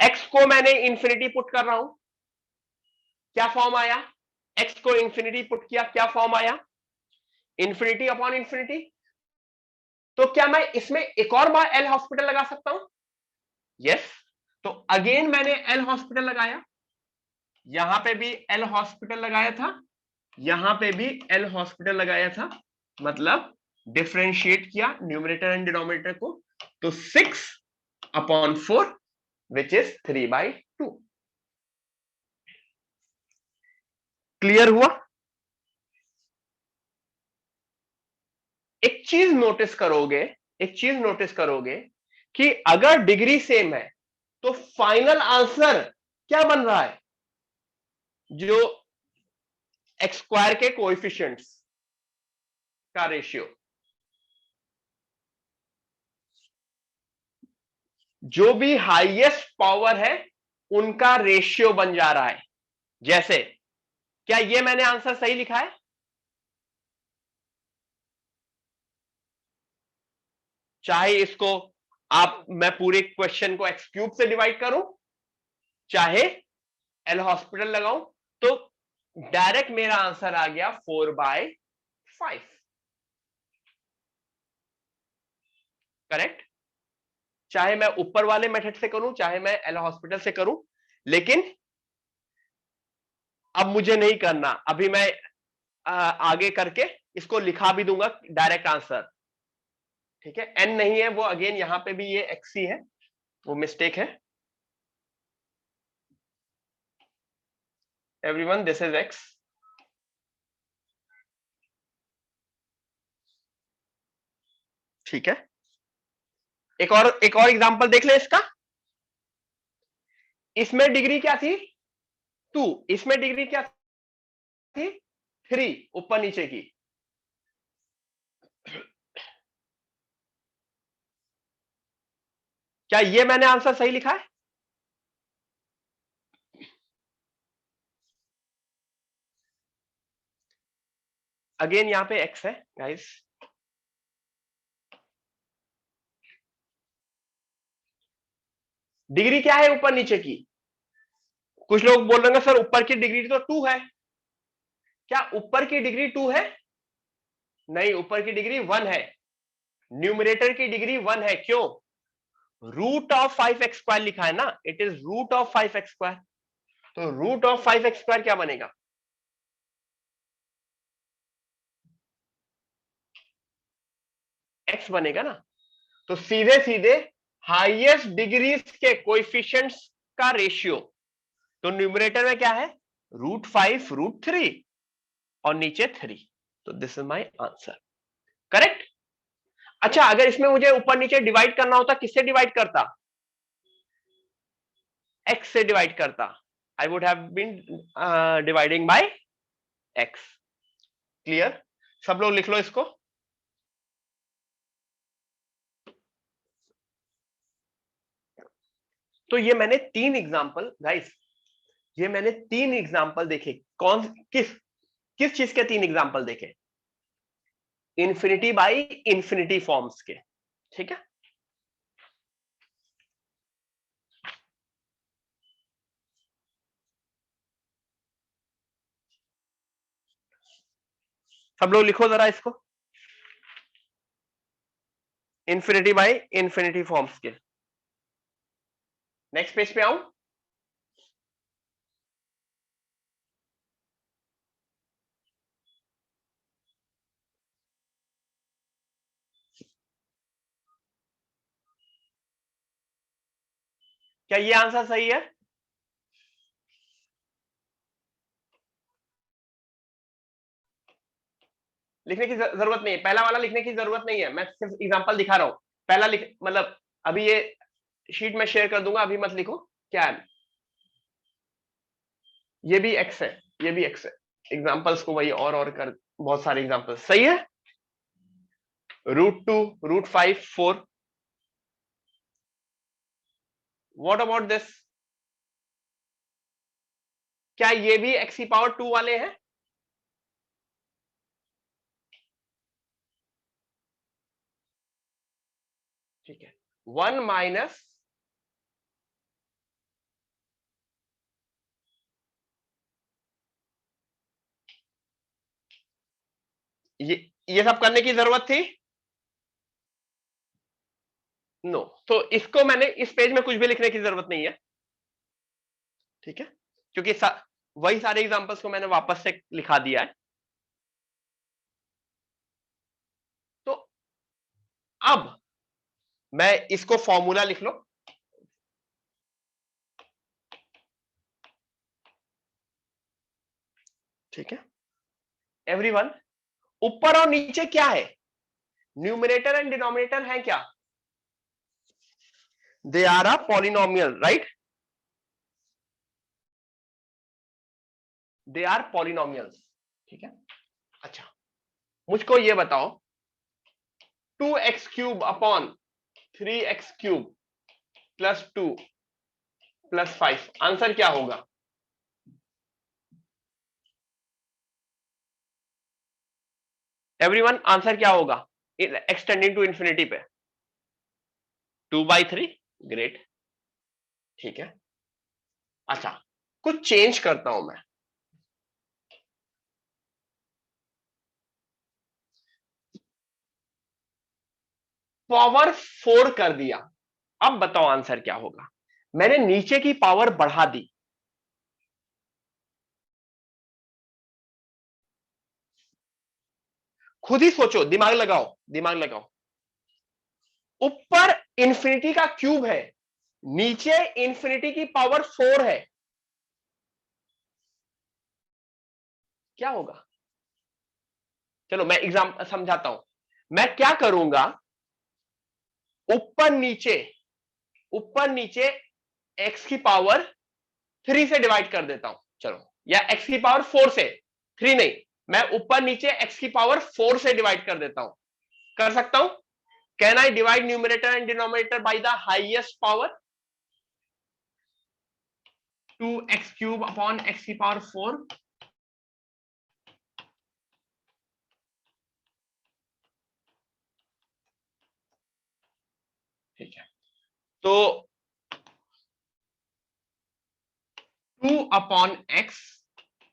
x को मैंने इंफिनिटी पुट कर रहा हूं, क्या फॉर्म आया? x को इंफिनिटी पुट किया, क्या फॉर्म आया? Infinity upon infinity. तो क्या मैं इसमें एक और बार एल हॉस्पिटल लगा सकता हूं? यस। तो अगेन मैंने एल हॉस्पिटल लगाया, यहां पे भी एल हॉस्पिटल लगाया था, यहां पे भी एल हॉस्पिटल लगाया था, मतलब डिफरेंशिएट किया न्यूमरेटर एंड डिनोमिनेटर को, तो 6 अपॉन 4 विच इज 3/2। क्लियर हुआ? एक चीज नोटिस करोगे, एक चीज नोटिस करोगे कि अगर डिग्री सेम है तो फाइनल आंसर क्या बन रहा है? जो एक्स स्क्वायर के कोएफिशिएंट्स का रेशियो, जो भी हाईएस्ट पावर है उनका रेशियो बन जा रहा है। जैसे क्या ये मैंने आंसर सही लिखा है? चाहे इसको आप, मैं पूरे क्वेश्चन को एक्स क्यूब से डिवाइड करूं, चाहे एल हॉस्पिटल लगाऊं, तो डायरेक्ट मेरा आंसर आ गया 4/5। करेक्ट? चाहे मैं ऊपर वाले मेथड से करूं, चाहे मैं एल हॉस्पिटल से करूं, लेकिन अब मुझे नहीं करना। अभी मैं आगे करके इसको लिखा भी दूंगा डायरेक्ट आंसर। ठीक है, एन नहीं है वो, अगेन यहां पे भी ये एक्स ही है, वो मिस्टेक है। Everyone this is x. ठीक है, एक और एग्जांपल देख ले इसका। इसमें डिग्री क्या थी? 2। इसमें डिग्री क्या थी? 3, ऊपर नीचे की। क्या ये मैंने आंसर सही लिखा है? अगेन यहां पे एक्स है गाइस। डिग्री क्या है ऊपर नीचे की? कुछ लोग बोल रहे हैं सर ऊपर की डिग्री तो 2 है। क्या ऊपर की डिग्री 2 है? नहीं, ऊपर की डिग्री 1 है। न्यूमरेटर की डिग्री 1 है। क्यों? रूट ऑफ 5x² लिखा है ना, it is root of 5x²। तो रूट ऑफ 5x² क्या बनेगा? x बनेगा ना। तो सीधे सीधे हाईएस्ट डिग्रीज के कोएफिशिएंट्स का रेशियो, तो न्यूमरेटर में क्या है? √5 √3 और नीचे 3। तो this is my answer. Correct? अच्छा, अगर इसमें मुझे ऊपर नीचे डिवाइड करना होता, किससे डिवाइड करता? x से डिवाइड करता। I would have been dividing by x। Clear? सब लोग लिख लो इसको। तो ये मैंने 3 एग्जांपल गाइस, ये मैंने 3 एग्जांपल देखे। कौन किस किस चीज के 3 एग्जांपल देखे? इंफिनिटी बाय इंफिनिटी फॉर्म्स के। ठीक है, सब लोग लिखो जरा इसको। इंफिनिटी बाय इंफिनिटी फॉर्म्स के। नेक्स्ट पेज पे आऊं? क्या ये आंसर सही है? लिखने की जरूरत नहीं है, पहला वाला लिखने की जरूरत नहीं है, मैं सिर्फ एग्जांपल दिखा रहा हूं। पहला लिख मतलब अभी ये शीट में शेयर कर दूंगा, अभी मत लिखो क्या है। ये भी एक्स है, ये भी एक्स है, एग्जांपल्स को वही और कर, बहुत सारे एग्जांपल सही है। √2, √5, 4, व्हाट अबाउट दिस? क्या ये भी x⁻² वाले हैं? ठीक है, 1 माइनस ये सब करने की जरूरत थी? नो तो इसको मैंने इस पेज में कुछ भी लिखने की जरूरत नहीं है, ठीक है, क्योंकि वही सारे एग्जांपल्स को मैंने वापस से लिखा दिया है। तो अब मैं इसको फॉर्मूला लिख लो, ठीक है एवरीवन। ऊपर और नीचे क्या है? न्यूमरेटर एंड डिनोमिनेटर है क्या? They are a polynomial, right? They are polynomials, ठीक है। अच्छा, मुझको ये बताओ 2x³ upon 3x³ plus 2 plus 5, answer क्या होगा? एवरीवन आंसर क्या होगा एक्सटेंडिंग टू इंफिनिटी पे? 2/3, ग्रेट, ठीक है। अच्छा, कुछ चेंज करता हूं मैं, पावर 4 कर दिया। अब बताओ आंसर क्या होगा? मैंने नीचे की पावर बढ़ा दी, खुद ही सोचो, दिमाग लगाओ, दिमाग लगाओ। ऊपर इंफिनिटी का क्यूब है, नीचे इंफिनिटी की पावर 4 है, क्या होगा? चलो मैं एग्जाम समझाता हूं। मैं क्या करूंगा, ऊपर नीचे x की पावर 3 से डिवाइड कर देता हूं, चलो, या x की पावर 4 से, 3 नहीं, मैं ऊपर नीचे x की पावर 4 से डिवाइड कर देता हूं, कर सकता हूं? Can I divide numerator and denominator by the highest power? 2x³ upon x की पावर 4, ठीक है। तो 2 upon x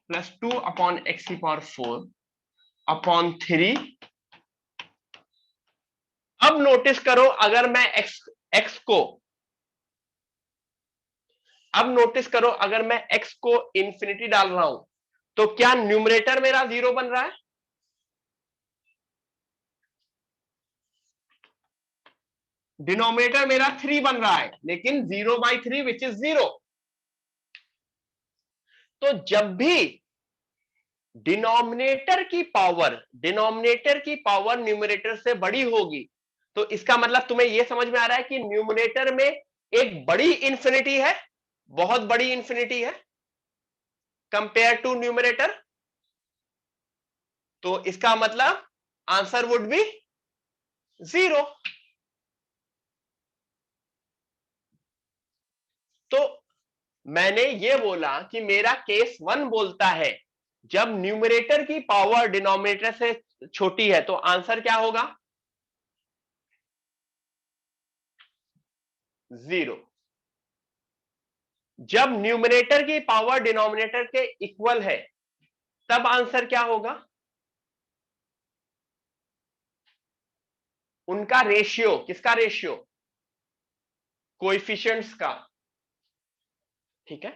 plus 2 upon x की पावर 4 अपॉन 3। अब नोटिस करो, अगर मैं x को, अब नोटिस करो अगर मैं x को इंफिनिटी डाल रहा हूं तो क्या न्यूमरेटर मेरा 0 बन रहा है? डिनोमिनेटर मेरा 3 बन रहा है, लेकिन 0/3 विच इज 0। तो जब भी डिनोमिनेटर की पावर न्यूमरेटर से बड़ी होगी, तो इसका मतलब तुम्हें यह समझ में आ रहा है कि न्यूमरेटर में एक बड़ी इंफिनिटी है, बहुत बड़ी इंफिनिटी है कंपेयर टू न्यूमरेटर। तो इसका मतलब आंसर वुड बी 0। तो मैंने ये बोला कि मेरा केस 1 बोलता है जब न्यूमरेटर की पावर डिनोमिनेटर से छोटी है तो आंसर क्या होगा? 0। जब न्यूमरेटर की पावर डिनोमिनेटर के इक्वल है तब आंसर क्या होगा? उनका रेशियो, किसका रेशियो? कोएफिशिएंट्स का, ठीक है।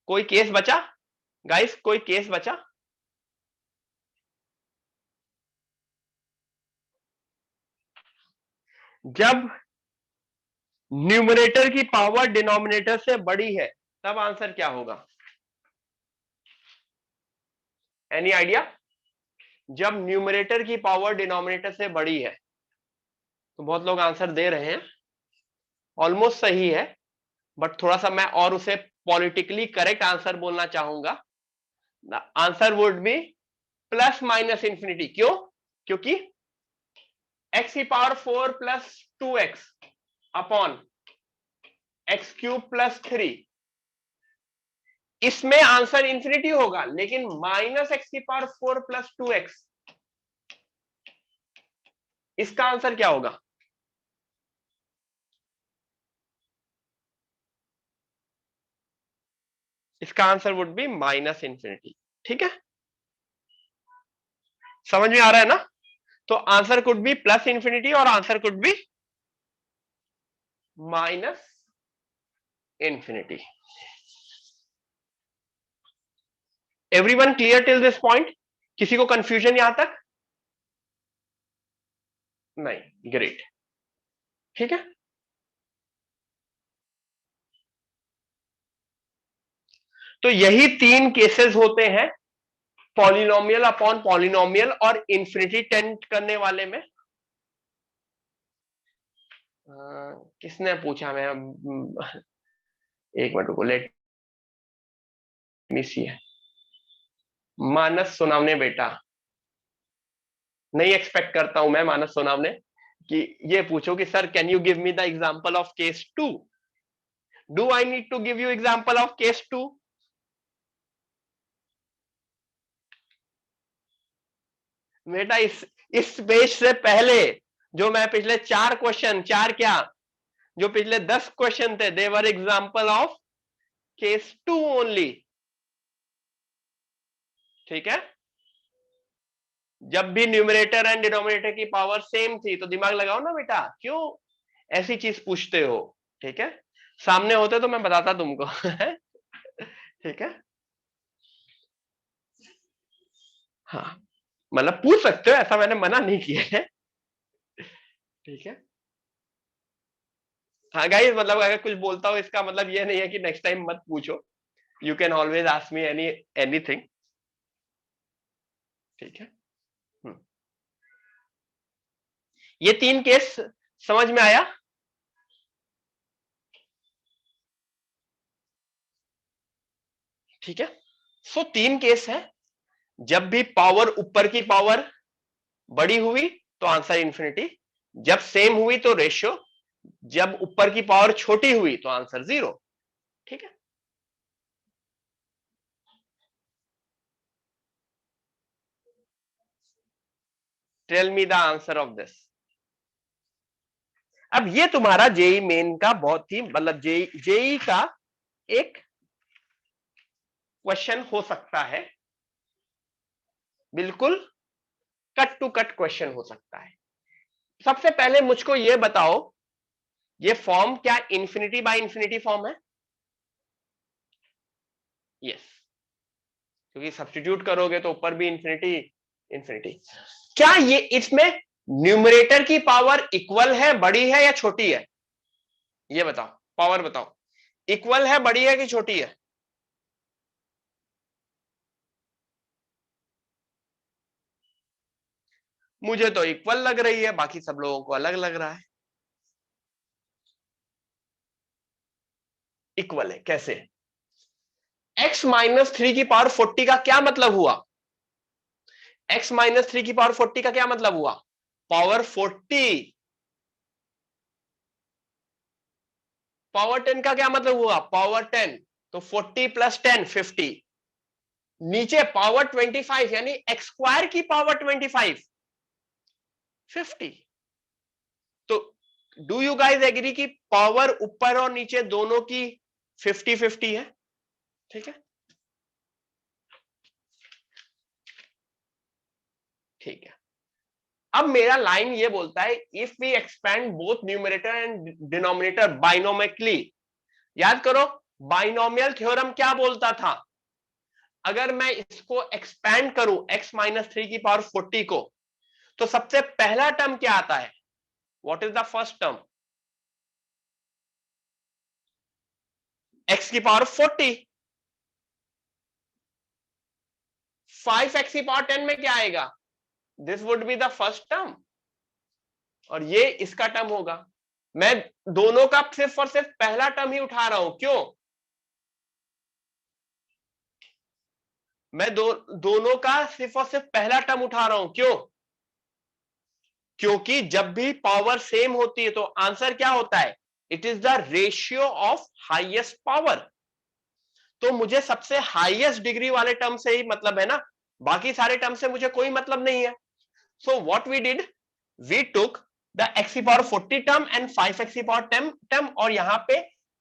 कोई केस बचा गाइस? कोई केस बचा? जब न्यूमरेटर की पावर डिनोमिनेटर से बड़ी है तब आंसर क्या होगा? Any idea? जब न्यूमरेटर की पावर डिनोमिनेटर से बड़ी है। तो बहुत लोग आंसर दे रहे हैं, ऑलमोस्ट सही है, बट थोड़ा सा मैं और उसे पॉलिटिकली करेक्ट आंसर बोलना चाहूंगा। Answer would be plus minus infinity. क्यों? क्योंकि एक्स की power 4 plus 2x upon X cube plus 3, इसमें आंसर इंफिनिटी होगा, लेकिन माइनस एक्स की पावर 4 प्लस 2x, इसका आंसर क्या होगा? इसका answer would be minus infinity. ठीक है, समझ में आ रहा है ना? तो answer could be plus infinity और answer could be minus infinity. Everyone clear till this point? किसी को कंफ्यूजन यहां तक? नहीं, ग्रेट। ठीक है, तो यही तीन केसेस होते हैं पॉलिनोमियल अपॉन पॉलिनोमियल और इंफिनिटी टेंड करने वाले में। किसने पूछा? मैं एक मिनट को लेट मी सी है। मानस सोनावने बेटा, नहीं एक्सपेक्ट करता हूं मैं मानस सोनावने कि ये पूछो कि sir can you give me the example of case 2। Do I need to give you example of case 2? बेटा इस पेज से पहले जो मैं पिछले 4 क्वेश्चन, 4 क्या, जो पिछले 10 क्वेश्चन थे, दे वर एग्जांपल ऑफ केस 2 ओनली। ठीक है, जब भी न्यूमरेटर एंड डिनोमिनेटर की पावर सेम थी, तो दिमाग लगाओ ना बेटा, क्यों ऐसी चीज पूछते हो? ठीक है, सामने होते तो मैं बताता तुमको। ठीक है, हाँ, मतलब पूछ सकते हो, ऐसा मैंने मना नहीं किया है। ठीक है, हाँ गाइस, मतलब अगर कुछ बोलता हूँ इसका मतलब ये नहीं है कि नेक्स्ट टाइम मत पूछो। You can always ask me anything. ठीक है, ये तीन केस समझ में आया? ठीक है, सो तीन केस है। जब भी पावर ऊपर की पावर बड़ी हुई तो आंसर इंफिनिटी, जब सेम हुई तो रेशियो, जब ऊपर की पावर छोटी हुई तो आंसर 0। ठीक है, tell me the answer of this. अब ये तुम्हारा जेई मेन का बहुत ही, मतलब जेई का एक क्वेश्चन हो सकता है, बिल्कुल कट टू कट क्वेश्चन हो सकता है। सबसे पहले मुझको ये बताओ, ये फॉर्म क्या इंफिनिटी बाय इंफिनिटी फॉर्म है? यस, क्योंकि सब्स्टिट्यूट करोगे तो ऊपर भी इंफिनिटी इंफिनिटी। क्या ये इसमें न्यूमरेटर की पावर इक्वल है, बड़ी है या छोटी है? ये बताओ, पावर बताओ, इक्वल है, बड़ी है कि छोटी है? मुझे तो इक्वल लग रही है, बाकी सब लोगों को अलग लग रहा है। इक्वल है कैसे? x माइनस 3 की पावर 40 का क्या मतलब हुआ? x माइनस 3 की पावर 40 का क्या मतलब हुआ? पावर 40। पावर 10 का क्या मतलब हुआ? पावर 10। तो 40 प्लस 10 50। नीचे पावर 25 यानी एक्स स्क्वायर की पावर 25 50। तो डू यू गाइज एग्री कि पावर ऊपर और नीचे दोनों की 50-50 है? ठीक है, ठीक है। अब मेरा लाइन ये बोलता है, if we expand both numerator and denominator binomially. याद करो, बाइनोमियल थ्योरम क्या बोलता था? अगर मैं इसको एक्सपैंड करूं x माइनस 3 की पावर 40 को, तो सबसे पहला टर्म क्या आता है? What is the first term? x की पावर 40। 5x की पावर 10 में क्या आएगा? This would be the first term और ये इसका टर्म होगा। मैं दोनों का सिर्फ और सिर्फ पहला टर्म ही उठा रहा हूं, क्यों? मैं दोनों का सिर्फ और सिर्फ पहला टर्म उठा रहा हूं, क्यों? क्योंकि जब भी पावर सेम होती है तो आंसर क्या होता है? It is the ratio of highest power. तो मुझे सबसे हाईएस्ट डिग्री वाले टर्म से ही मतलब है ना, बाकी सारे टर्म से मुझे कोई मतलब नहीं है। So what we did, we took the x की पावर 40 टर्म एंड 5x की पावर टर्म और यहां पे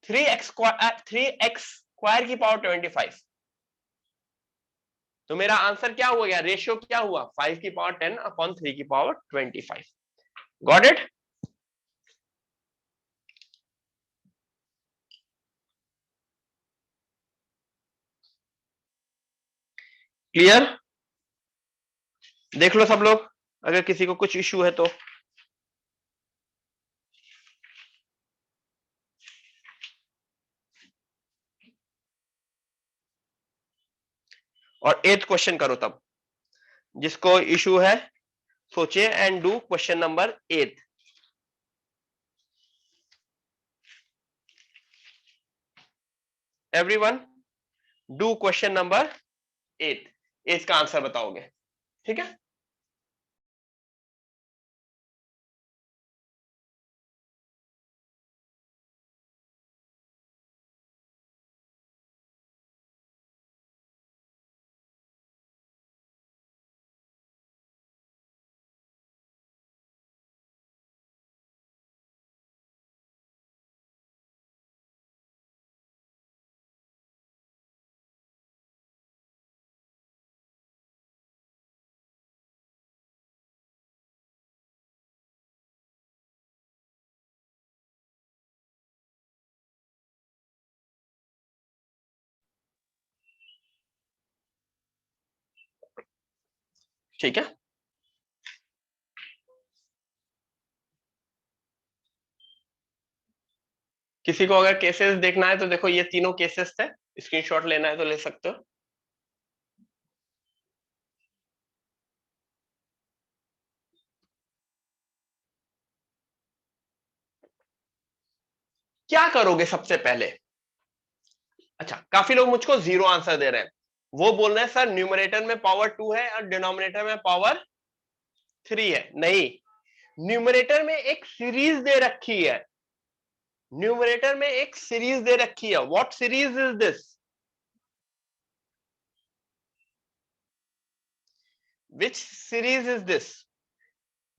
3x स्क्वायर की पावर 25। तो मेरा आंसर क्या हो गया? रेशियो क्या हुआ? 5 की पावर 10 अपॉन 3 की पावर 25। Got it? क्लियर? देख लो सब लोग, अगर किसी को कुछ इश्यू है तो। और 8th क्वेश्चन करो तब, जिसको इश्यू है सोचिए and do question number 8। Everyone do question number 8। इसका आंसर बताओगे, ठीक है? ठीक है, किसी को अगर केसेस देखना है तो देखो ये तीनों केसेस थे, स्क्रीनशॉट लेना है तो ले सकते हो। क्या करोगे सबसे पहले? अच्छा, काफी लोग मुझको जीरो आंसर दे रहे हैं। वो बोल रहे हैं सर न्यूमरेटर में पावर 2 है और डिनोमिनेटर में पावर 3 है। नहीं, न्यूमरेटर में एक सीरीज दे रखी है, न्यूमरेटर में एक सीरीज दे रखी है। What series is this? Which series is this?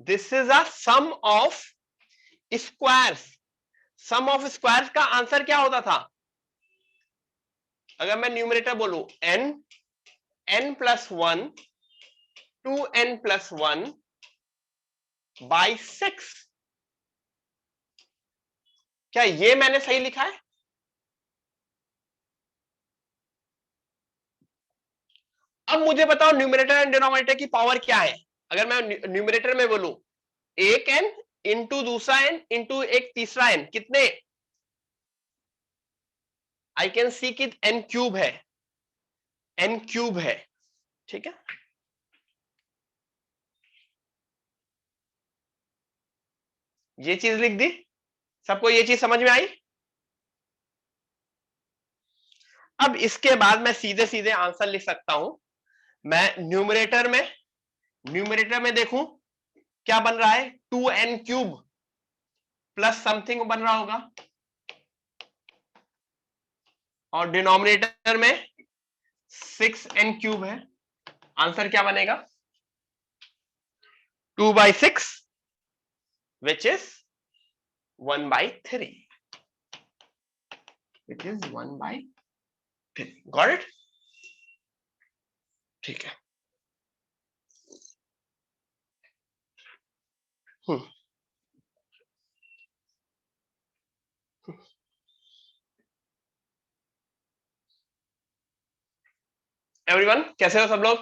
This is a sum of squares. Sum of squares का आंसर क्या होता था? अगर मैं न्यूमरेटर बोलूं n plus 1 2n plus 1 by 6, क्या ये मैंने सही लिखा है? अब मुझे बताओ न्यूमरेटर एंड डिनोमिनेटर की पावर क्या है? अगर मैं न्यूमरेटर में बोलूं एक n इंटू दूसरा n इंटू एक तीसरा n, कितने? आई कैन सी कि n क्यूब है, n क्यूब है, ठीक है? ये चीज लिख दी, सबको ये चीज समझ में आई? अब इसके बाद मैं सीधे सीधे आंसर लिख सकता हूं। मैं न्यूमरेटर में देखूं क्या बन रहा है, 2n क्यूब प्लस समथिंग बन रहा होगा, और डिनोमिनेटर में 6n क्यूब है। आंसर क्या बनेगा? 2/6 which is 1/3, which is 1/3। Got it? ठीक है। एवरीवन कैसे हो सब लोग?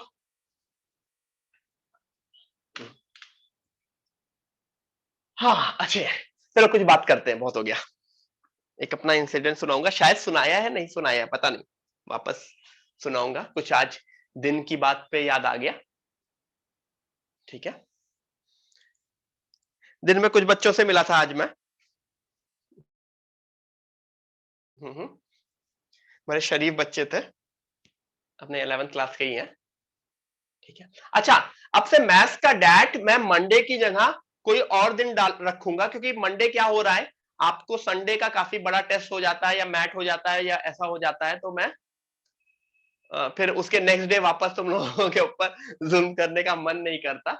हाँ अच्छे, चलो कुछ बात करते हैं, बहुत हो गया। एक अपना इंसिडेंट सुनाऊंगा, शायद सुनाया है नहीं सुनाया है पता नहीं, वापस सुनाऊंगा। कुछ आज दिन की बात पे याद आ गया। ठीक है, दिन में कुछ बच्चों से मिला था आज मैं, बड़े शरीफ बच्चे थे, अपने 11th क्लास के ही हैं। ठीक है, अच्छा, अब से मैथ्स का डैट मैं मंडे की जगह कोई और दिन डाल रखूंगा, क्योंकि मंडे क्या हो रहा है, आपको संडे का काफी बड़ा टेस्ट हो जाता है, या मैथ हो जाता है, या ऐसा हो जाता है, तो मैं फिर उसके नेक्स्ट डे वापस तुम लोगों के ऊपर जुल्म करने का मन नहीं करता।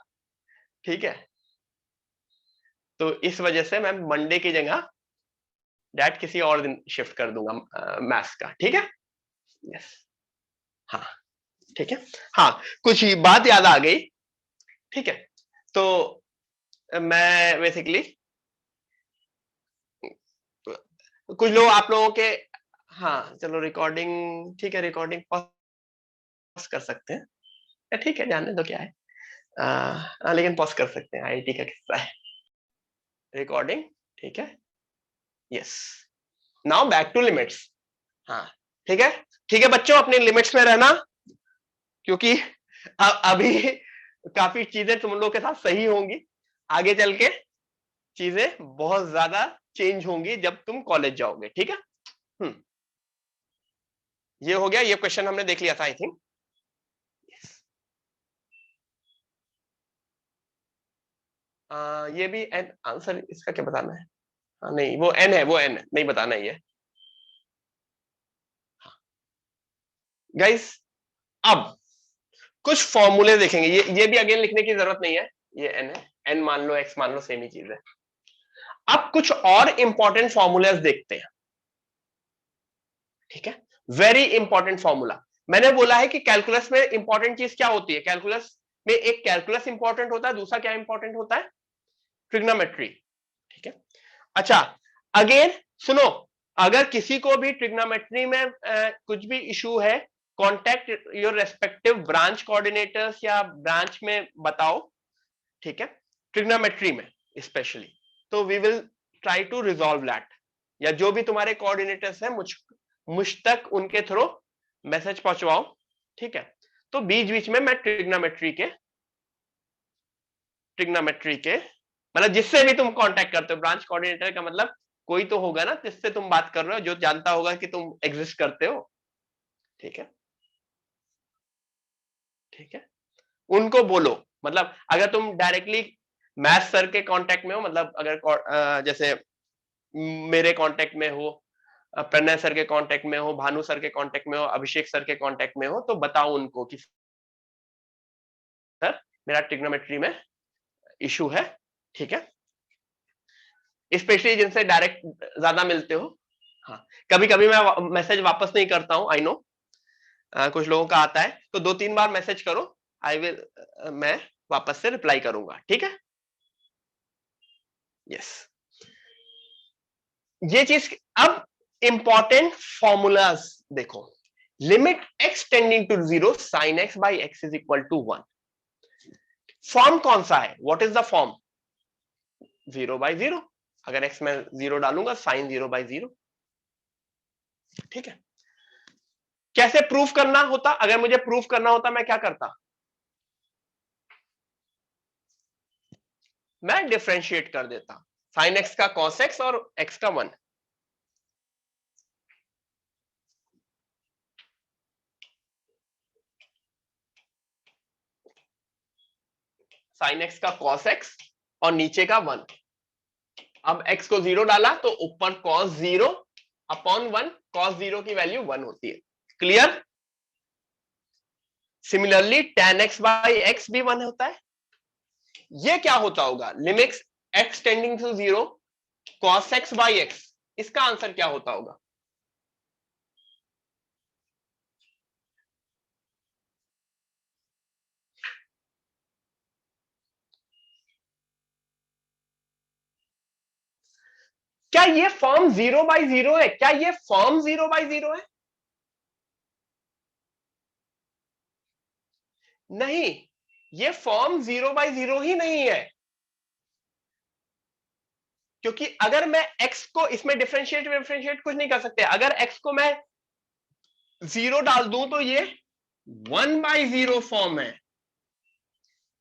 ठीक है, तो इस वजह से मैं मंडे की जगह डैट किसी और दिन शिफ्ट कर दूंगा मैथ्स का। ठीक है, यस, हाँ, ठीक है, हाँ, कुछ बात याद आ गई। ठीक है, तो मैं बेसिकली कुछ लोग आप लोगों के, हाँ चलो रिकॉर्डिंग, ठीक है, रिकॉर्डिंग पॉज कर सकते हैं, ठीक है, जानने दो क्या है, लेकिन पॉज कर सकते हैं, आईआईटी का किस्सा है रिकॉर्डिंग। ठीक है, yes, now back to limits. हाँ, ठीक है, ठीक है बच्चों, अपने लिमिट्स में रहना, क्योंकि अभी काफी चीजें तुम लोग के साथ सही होंगी, आगे चल के चीजें बहुत ज्यादा चेंज होंगी जब तुम कॉलेज जाओगे। ठीक है, ये हो गया, ये क्वेश्चन हमने देख लिया था आई थिंक। ये भी एन आंसर, इसका क्या बताना है, नहीं वो एन है, वो एन नहीं बताना ही है गाइस। अब कुछ फॉर्मूले देखेंगे, ये भी अगेन लिखने की जरूरत नहीं है, ये एन है, एन मान लो, एक्स मान लो, सेम ही चीज है। अब कुछ और इंपॉर्टेंट फॉर्मूले देखते हैं। ठीक है, वेरी इंपॉर्टेंट फॉर्मूला, मैंने बोला है कि कैलकुलस में इंपॉर्टेंट चीज क्या होती है, कैलकुलस में एक कैलकुलस इंपॉर्टेंट होता है, दूसरा क्या इंपॉर्टेंट होता है, ट्रिग्नोमेट्री। ठीक है, अच्छा, अगेन सुनो, अगर किसी को भी ट्रिग्नोमेट्री में कुछ भी इशू है, contact your respective branch coordinators, या ब्रांच में बताओ। ठीक है, ट्रिग्नोमेट्री में स्पेशली, तो we will try to resolve that, या जो भी तुम्हारे कोऑर्डिनेटर्स हैं मुझ तक उनके थ्रू मैसेज पहुंचवाओ। ठीक है, तो बीच बीच में मैं ट्रिग्नोमेट्री के मतलब जिससे भी तुम कांटेक्ट करते हो, ब्रांच कोऑर्डिनेटर का मतलब कोई तो होगा ना जिससे तुम बात कर रहे हो, जो जानता होगा कि तुम एग्जिस्ट करते हो। ठीक है, ठीक है, उनको बोलो, मतलब अगर तुम डायरेक्टली मैथ सर के कांटेक्ट में हो, मतलब अगर जैसे मेरे कांटेक्ट में हो, प्रणय सर के कांटेक्ट में हो, भानु सर के कांटेक्ट में हो, अभिषेक सर के कांटेक्ट में हो, तो बताओ उनको कि सर मेरा ट्रिग्नोमेट्री में इशू है। ठीक है, स्पेशली जिनसे डायरेक्ट ज्यादा मिलते हो। हाँ, कभी कभी मैं मैसेज वापस नहीं करता हूं, आई नो, कुछ लोगों का आता है, तो 2-3 बार मैसेज करो, आई विल, मैं वापस से रिप्लाई करूंगा। ठीक है, यस, ये चीज। अब इंपॉर्टेंट फॉर्मूलाज देखो, limit x tending to 0 sine x by x is equal to 1, form कौन सा है, व्हाट इज द फॉर्म, 0/0, अगर एक्स में 0 डालूंगा, साइन 0/0। ठीक है, कैसे प्रूफ करना होता, अगर मुझे प्रूफ करना होता मैं क्या करता, मैं डिफरेंशिएट कर देता, साइन एक्स का कॉस एक्स और एक्स का 1। साइन एक्स का कॉस एक्स और नीचे का 1, अब एक्स को 0 डाला तो ऊपर कॉस 0 अपॉन 1, कॉस 0 की वैल्यू 1 होती है, clear. Similarly tan x by x भी 1 होता है। ये क्या होता होगा, limit x tending to 0 cos x by x, इसका आंसर क्या होता होगा, क्या ये फॉर्म 0/0 है, क्या ये फॉर्म 0/0 है, नहीं, ये फॉर्म 0/0 ही नहीं है, क्योंकि अगर मैं x को इसमें डिफरेंशिएट कुछ नहीं कर सकते, अगर x को मैं 0 डाल दूं तो ये 1/0 फॉर्म है,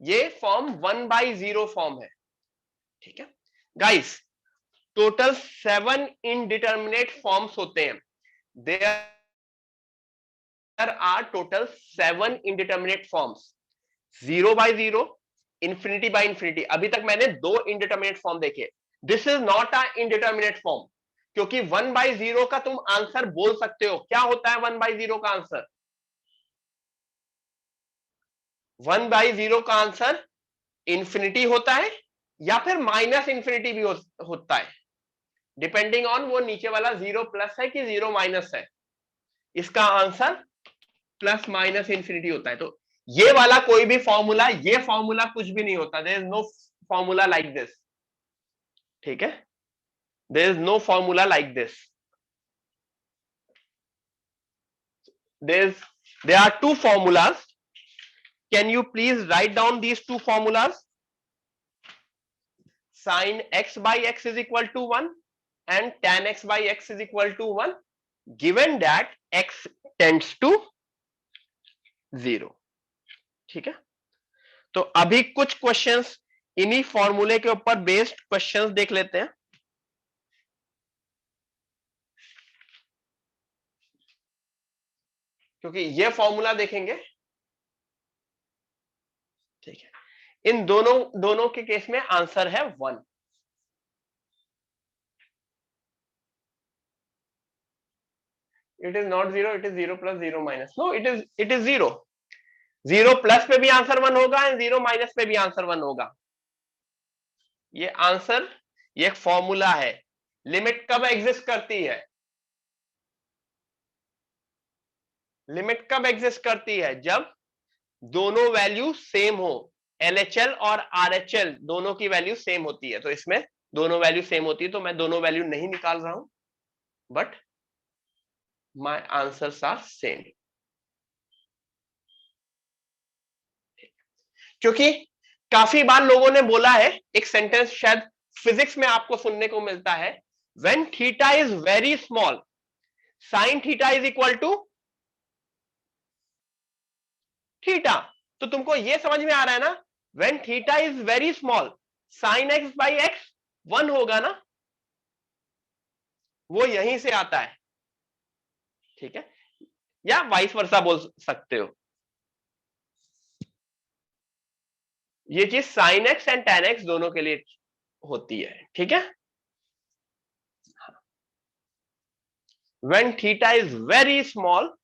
ये फॉर्म 1/0 फॉर्म है, ठीक है गाइस। टोटल 7 इनडिटर्मिनेट फॉर्म्स होते हैं, there are total 7 indeterminate forms, 0/0, infinity by infinity. अभी तक मैंने 2 इनडिटर्मिनेट फॉर्म देखे। This is not a indeterminate form, क्योंकि 1/0 का तुम आंसर बोल सकते हो। क्या होता है 1/0 का आंसर? 1/0 का आंसर इंफिनिटी होता है या फिर माइनस इंफिनिटी भी होता है, डिपेंडिंग ऑन वो नीचे वाला 0 प्लस है कि 0 माइनस है। इसका आंसर प्लस माइनस इंफिनिटी होता है। तो ये वाला कोई भी फॉर्मूला, ये फॉर्मूला कुछ भी नहीं होता। There is no formula like this, ठीक है, there is no formula like this. there are two formulas. Can you please write down these two formulas? Sin x by x is equal to 1 and tan x by x is equal to 1, given that x tends to 0, ठीक है। तो अभी कुछ questions इन्हीं फॉर्मूले के ऊपर based questions देख लेते हैं। क्योंकि ये फॉर्मूला देखेंगे, ठीक है, इन दोनों दोनों के केस में आंसर है 1। It is not 0, it is 0 plus 0 minus. No, it is 0। 0 plus पे भी आंसर 1 होगा एंड 0 माइनस पे भी आंसर 1 होगा। ये आंसर, ये एक फॉर्मूला है। लिमिट कब एग्जिस्ट करती है? लिमिट कब एग्जिस्ट करती है? जब दोनों वैल्यू सेम हो। LHL और RHL दोनों की वैल्यू सेम होती है। तो इसमें दोनों वैल्यू सेम होती है, तो मैं दोनों वैल्यू नहीं निकाल रहा हूं, but my answers are same. क्योंकि काफी बार लोगों ने बोला है, एक सेंटेंस शायद फिजिक्स में आपको सुनने को मिलता है, when theta is very small sine theta is equal to theta. तो तुमको यह समझ में आ रहा है ना, when theta is very small sine x by x 1 होगा ना, वो यहीं से आता है, ठीक है, या वाइस वर्सा बोल सकते हो। ये चीज sine x and ten x दोनों के लिए होती है, ठीक है। When theta is very small,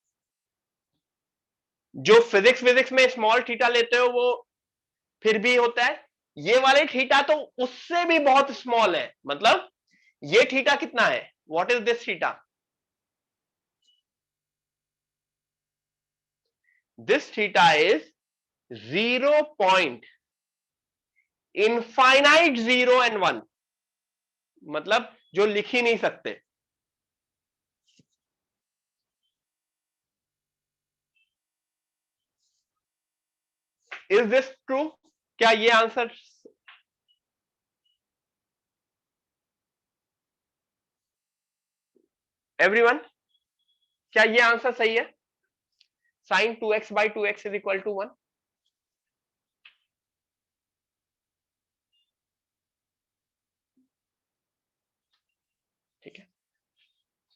जो फिजिक्स में स्मॉल थीटा लेते हो वो फिर भी होता है, ये वाले थीटा तो उससे भी बहुत स्मॉल है। मतलब ये थीटा कितना है? What is this theta? This theta is 0 point infinite 0 and 1, मतलब जो लिख ही नहीं सकते। Is this true? क्या ये आंसर, एवरीवन, क्या ये आंसर सही है? Sine 2x by 2x is equal to 1। ठीक है,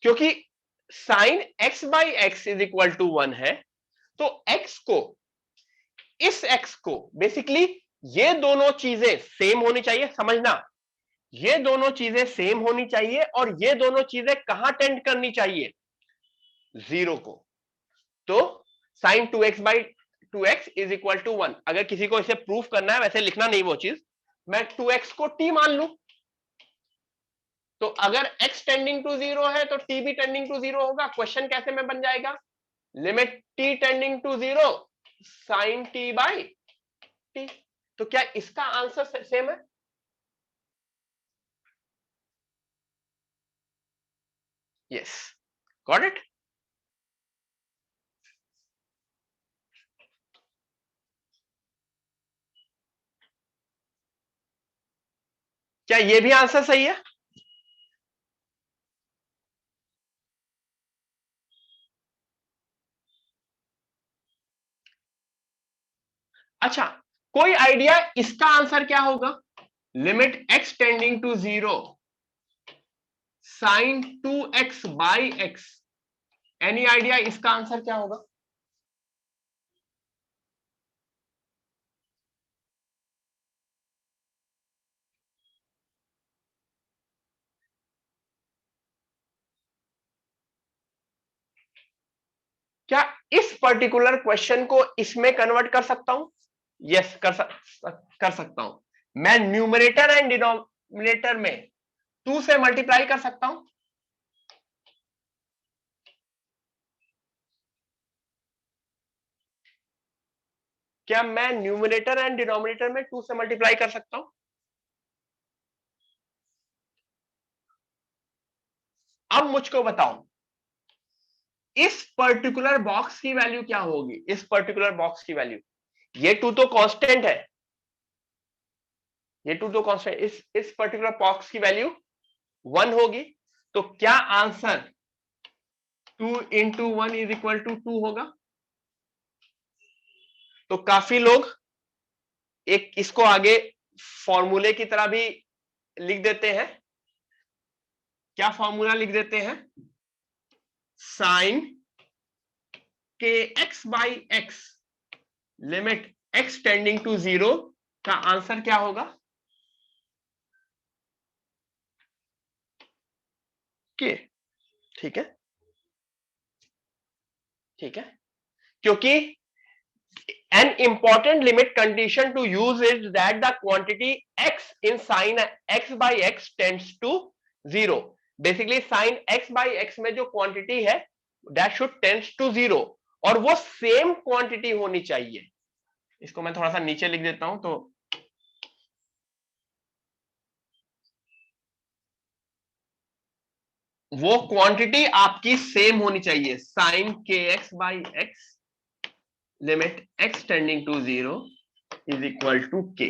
क्योंकि sine x by x is equal to 1 है, तो x को, इस x को बेसिकली, ये दोनों चीजें सेम होनी चाहिए, समझना, ये दोनों चीजें सेम होनी चाहिए और ये दोनों चीजें कहां टेंड करनी चाहिए? 0 को। तो sine 2x by 2x is equal to 1। अगर किसी को इसे प्रूफ करना है, वैसे लिखना नहीं वो चीज, मैं 2x को t मान लू, तो अगर x टेंडिंग टू 0 है तो t भी टेंडिंग टू 0 होगा। क्वेश्चन कैसे में बन जाएगा? Limit t tending to 0 sine t by t। तो क्या इसका आंसर सेम है? Yes, got it. क्या ये भी आंसर सही है? अच्छा, कोई आइडिया इसका आंसर क्या होगा? Limit x tending to 0 sine 2x by x, any idea इसका आंसर क्या होगा? क्या इस पर्टिकुलर क्वेश्चन को इसमें कन्वर्ट कर सकता हूं? यस, कर सकता हूं। मैं न्यूमरेटर एंड डिनोमिनेटर में 2 से मल्टीप्लाई कर सकता हूं। क्या मैं न्यूमरेटर एंड डिनोमिनेटर में 2 से मल्टीप्लाई कर सकता हूं? अब मुझको बताओ इस पर्टिकुलर बॉक्स की वैल्यू क्या होगी? इस पर्टिकुलर बॉक्स की वैल्यू, ये 2 तो कांस्टेंट है, ये 2 तो कांस्टेंट, इस पर्टिकुलर बॉक्स की वैल्यू 1 होगी। तो क्या answer 2 into 1 is equal to 2 होगा? तो काफी लोग एक इसको आगे फॉर्मूले की तरह भी लिख देते हैं। क्या फॉर्मूला लिख देते हैं? Sine k x by x limit x tending to 0 का आंसर क्या होगा? के। ठीक है, ठीक है, क्योंकि an important limit condition to use is that the quantity x in sin x by x tends to 0. Basically sin x by x में जो क्वांटिटी है that should tends to 0 और वो सेम क्वांटिटी होनी चाहिए। इसको मैं थोड़ा सा नीचे लिख देता हूं, तो वो क्वांटिटी आपकी सेम होनी चाहिए। Sine k x by x limit x tending to 0 is equal to k.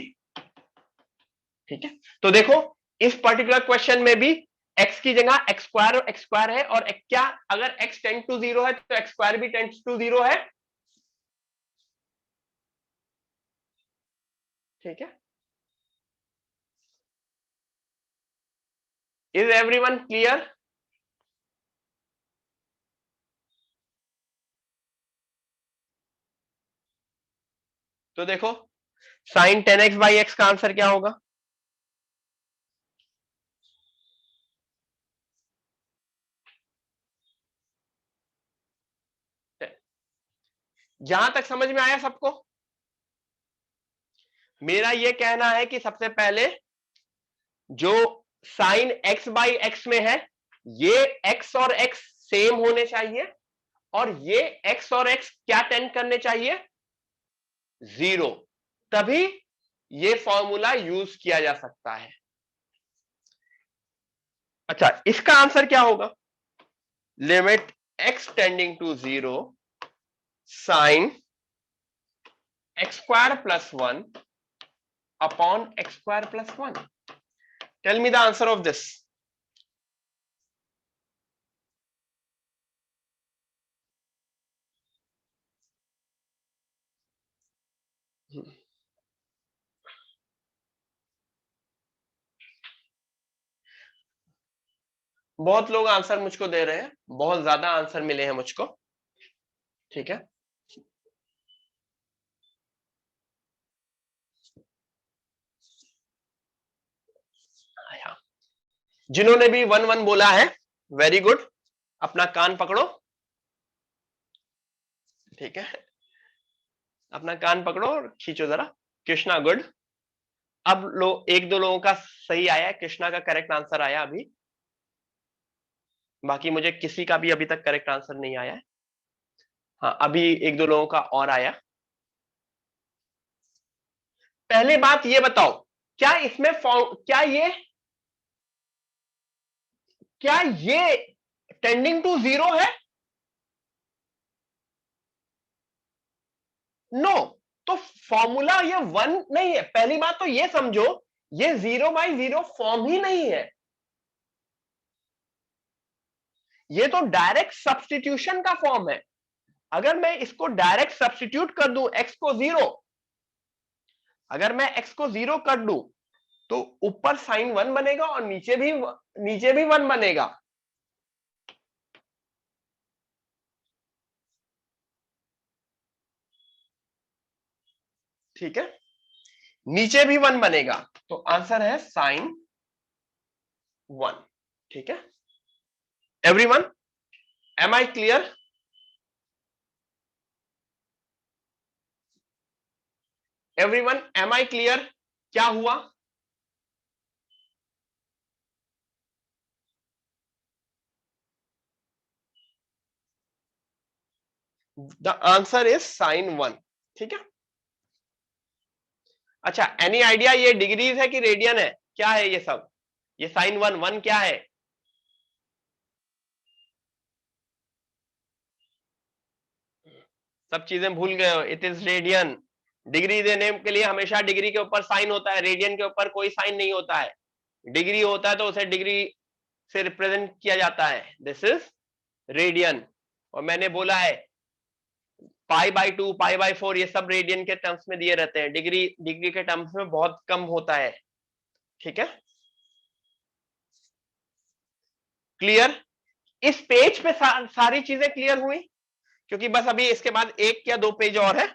ठीक है, तो देखो इस पर्टिकुलर क्वेश्चन में भी x की जगह एक्स स्क्वायर है, और क्या अगर x टेंड टू 0 है तो एक्स स्क्वायर भी टेंड्स टू 0 है। ठीक है, इज एवरीवन क्लियर? तो देखो साइन 10x बाई एक्स का आंसर क्या होगा? जहां तक समझ में आया सबको? मेरा यह कहना है कि सबसे पहले जो साइन x बाई एक्स में है, ये x और x सेम होने चाहिए, और ये x और x क्या टेंड करने चाहिए? 0, तभी ये फॉर्मूला यूज किया जा सकता है। अच्छा, इसका आंसर क्या होगा? Limit x tending to 0 sine x square plus 1 upon x square plus 1। Tell me the answer of this. बहुत लोग आंसर मुझको दे रहे हैं, बहुत ज्यादा आंसर मिले हैं मुझको। ठीक है, जिन्होंने भी 1-1 बोला है, वेरी गुड, अपना कान पकड़ो। ठीक है, अपना कान पकड़ो और खींचो जरा। कृष्णा, गुड। अब एक दो लोगों का सही आया है, कृष्णा का करेक्ट आंसर आया अभी, बाकी मुझे किसी का भी अभी तक करेक्ट आंसर नहीं आया है। हाँ, अभी एक दो लोगों का और आया। पहले बात ये बताओ, क्या इसमें क्या ये टेंडिंग टू 0 है? नो, तो फॉर्मूला ये 1 नहीं है। पहली बात तो ये समझो, ये 0 बाई 0 फॉर्म ही नहीं है, ये तो डायरेक्ट सब्स्टिट्यूशन का फॉर्म है। अगर मैं इसको डायरेक्ट सब्स्टिट्यूट कर दूं x को 0, अगर मैं x को 0 कर दूं तो ऊपर साइन 1 बनेगा और नीचे भी 1 बनेगा। ठीक है, नीचे भी 1 बनेगा, तो आंसर है साइन 1। ठीक है everyone, am I clear? Everyone am I clear? क्या हुआ? The answer is sine 1। ठीक है, अच्छा एनी आइडिया ये डिग्रीज है कि रेडियन है, क्या है ये सब? ये साइन 1 1 क्या है? सब चीजें भूल गए हो, इट इज रेडियन। डिग्री देने के लिए हमेशा डिग्री के ऊपर साइन होता है, रेडियन के ऊपर कोई साइन नहीं होता है। डिग्री होता है तो उसे डिग्री से रिप्रेजेंट किया जाता है, दिस इज रेडियन। और मैंने बोला है π/2 π/4 ये सब रेडियन के टर्म्स में दिए रहते हैं, डिग्री डिग्री के टर्म्स में बहुत कम होता है। ठीक है क्लियर? इस पेज पे सारी चीजें क्लियर हुई? क्योंकि बस अभी इसके बाद एक या दो पेज और है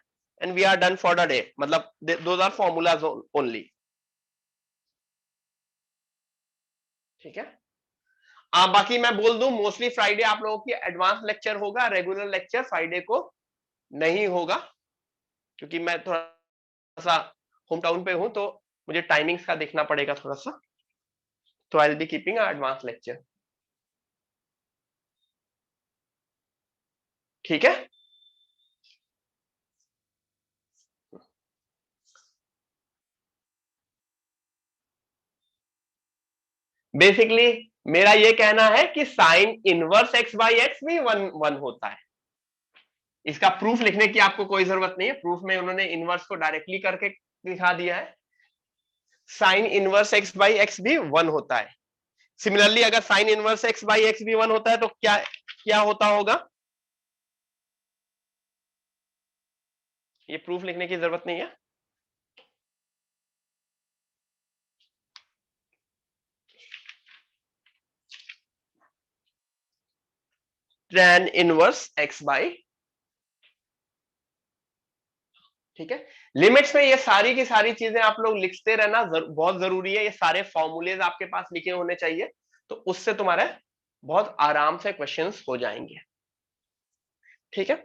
and we are done for the day, मतलब दोज आर फॉर्मूलाज ओनली। ठीक है बाकी मैं बोल दूं मोस्टली फ्राइडे आप लोगों की एडवांस लेक्चर होगा, रेगुलर लेक्चर फ्राइडे को नहीं होगा, क्योंकि मैं थोड़ा सा होम टाउन पे हूं तो मुझे टाइमिंग्स का देखना पड़ेगा थोड़ा सा, तो I will be keeping advance lecture. ठीक है बेसिकली मेरा ये कहना है कि sign inverse X by x भी 1 होता है। इसका प्रूफ लिखने की आपको कोई जरूरत नहीं है, प्रूफ में उन्होंने इनवर्स को डायरेक्टली करके दिखा दिया है। Sine inverse X by x भी 1 होता है। सिमिलरली अगर sign inverse X by x भी 1 होता है तो क्या क्या होता होगा? ये प्रूफ लिखने की जरूरत नहीं है। tan इनवर्स एक्स बाई, ठीक है लिमिट्स में ये सारी की सारी चीजें आप लोग लिखते रहना बहुत जरूरी है, ये सारे फॉर्मूलेज आपके पास लिखे होने चाहिए, तो उससे तुम्हारे बहुत आराम से क्वेश्चंस हो जाएंगे। ठीक है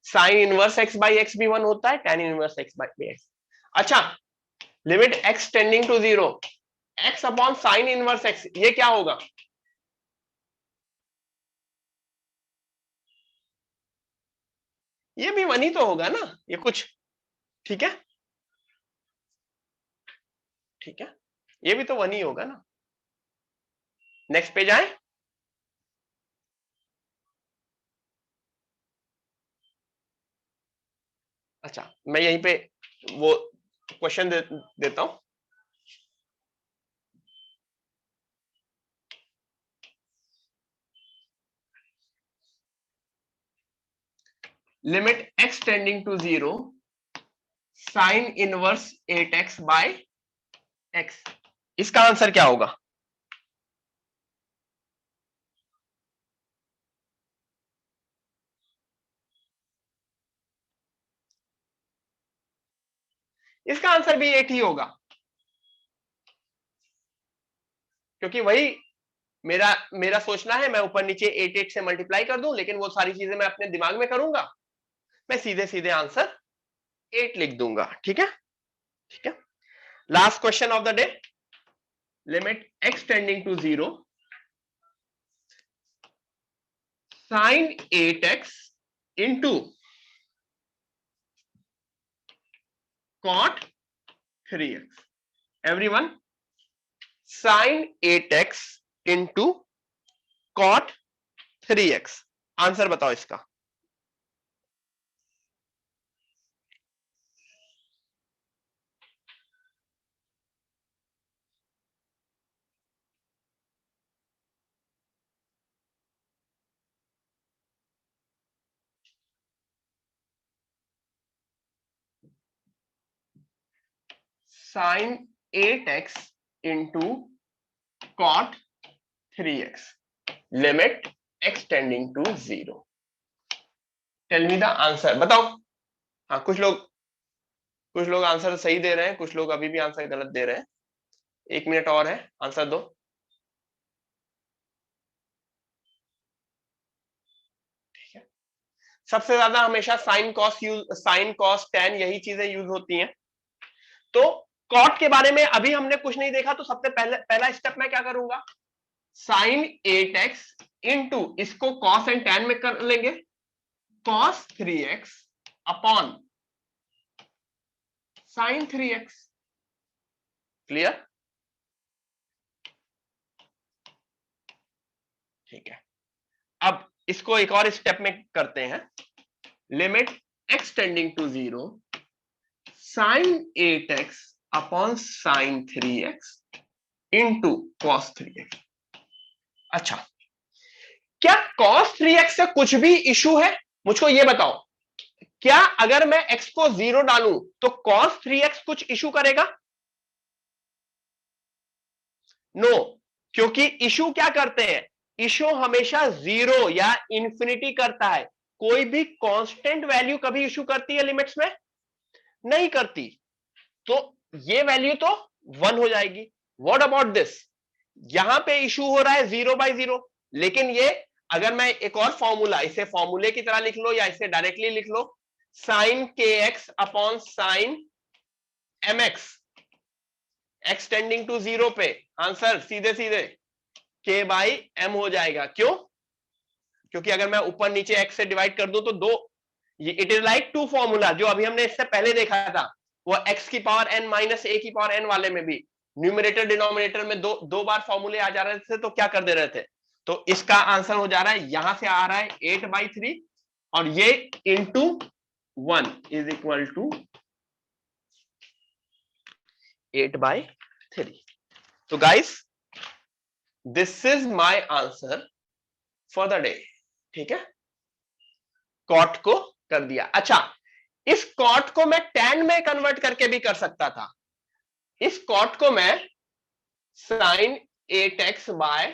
sine inverse X by x भी 1 होता है, tan inverse X by X. अच्छा limit x tending to 0, x upon sine inverse X, ये क्या होगा? ये भी 1 ही तो होगा ना, ये कुछ ठीक है, ठीक है ये भी तो 1 ही होगा ना। नेक्स्ट पेज आए। अच्छा मैं यहीं पे वो क्वेश्चन देता हूं। Limit x tending to 0 sine inverse 8x by x, इसका आंसर क्या होगा? इसका आंसर भी 8 ही होगा, क्योंकि वही मेरा मेरा सोचना है, मैं ऊपर नीचे 8 8 से मल्टीप्लाई कर दूं, लेकिन वो सारी चीजें मैं अपने दिमाग में करूंगा, मैं सीधे सीधे आंसर 8 लिख दूंगा। ठीक है ठीक है last question of the day, limit x tending to 0 sine 8x into cot 3x। Everyone sine 8x into cot 3x, answer बताओ इसका। Sine 8x into cot 3x limit x tending to 0। Tell me the answer, बताओ। हाँ, कुछ लोग answer सही दे रहे हैं, कुछ लोग अभी भी आंसर गलत दे रहे हैं। 1 मिनट और है, आंसर दो। ठीक है, सबसे ज्यादा हमेशा साइन कॉस टेन यही चीजें यूज होती हैं। तो कॉट के बारे में अभी हमने कुछ नहीं देखा, तो सबसे पहला स्टेप मैं क्या करूंगा, साइन 8x इंटू इसको कॉस एंड टेन में कर लेंगे, cos 3x upon sine 3x। Clear? ठीक है, अब इसको एक और स्टेप में करते हैं, limit x tending to 0 sine 8x upon sine 3x into cos 3x। अच्छा, क्या cos 3x से कुछ भी इशू है? मुझको ये बताओ, क्या अगर मैं x को 0 डालूं तो cos 3x कुछ इशू करेगा? नो, क्योंकि इशू क्या करते हैं, इशू हमेशा 0 या इंफिनिटी करता है। कोई भी कांस्टेंट वैल्यू कभी इशू करती है लिमिट्स में? नहीं करती। तो ये वैल्यू तो 1 हो जाएगी। व्हाट अबाउट दिस, यहां पे इशू हो रहा है 0/0, लेकिन ये अगर मैं एक और फॉर्मूला, इसे फॉर्मूले की तरह लिख लो या इसे डायरेक्टली लिख लो, sine kx upon sine mx, x tending to 0 पे आंसर सीधे सीधे k/m हो जाएगा। क्यों? क्योंकि अगर मैं ऊपर नीचे x से डिवाइड कर दूं तो दो, it is like two formula जो अभी हमने इससे पहले देखा था, वो x की पावर n माइनस a की पावर n वाले में भी न्यूमरेटर डिनोमिनेटर में दो दो बार फॉर्मूले आ जा रहे थे, तो क्या कर दे रहे थे, तो इसका आंसर हो जा रहा है, यहां से आ रहा है 8/3 और ये इंटू 1 इज इक्वल टू 8/3। तो guys, this is my answer for the day. ठीक है, कॉट को कर दिया। अच्छा, इस कॉट को मैं tan में कन्वर्ट करके भी कर सकता था। इस कॉट को मैं sign 8x bye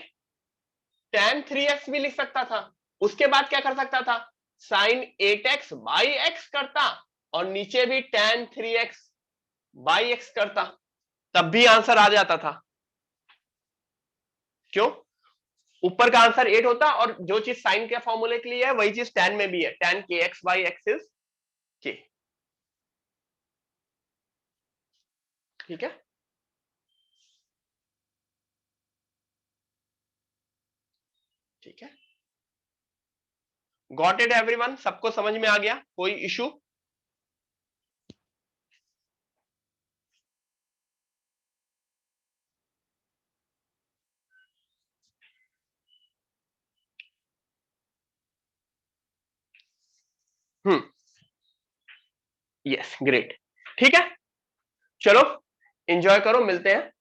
tan 3x भी लिख सकता था। उसके बाद क्या कर सकता था, साइन 8x बाई x करता और नीचे भी tan 3x बाई x करता, तब भी आंसर आ जाता था। क्यों? ऊपर का आंसर 8 होता और जो चीज साइन के फॉर्मूले के लिए है वही चीज tan में भी है, tan kx by x is k। ठीक है, ठीक है, गॉट इट एवरीवन? सबको समझ में आ गया? कोई इशू? Yes, great. ठीक है, चलो एंजॉय करो, मिलते हैं।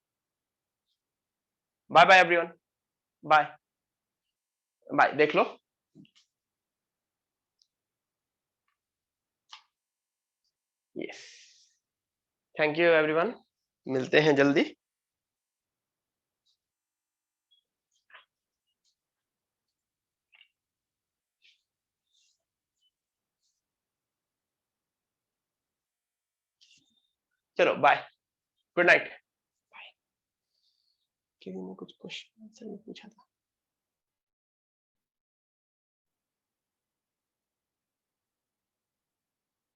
Bye bye everyone, bye bye. देख लो, यस, थैंक यू एवरीवन, मिलते हैं जल्दी। चलो बाय, गुड नाइट। किसी ने कुछ क्वेश्चन आंसर नहीं पूछा था।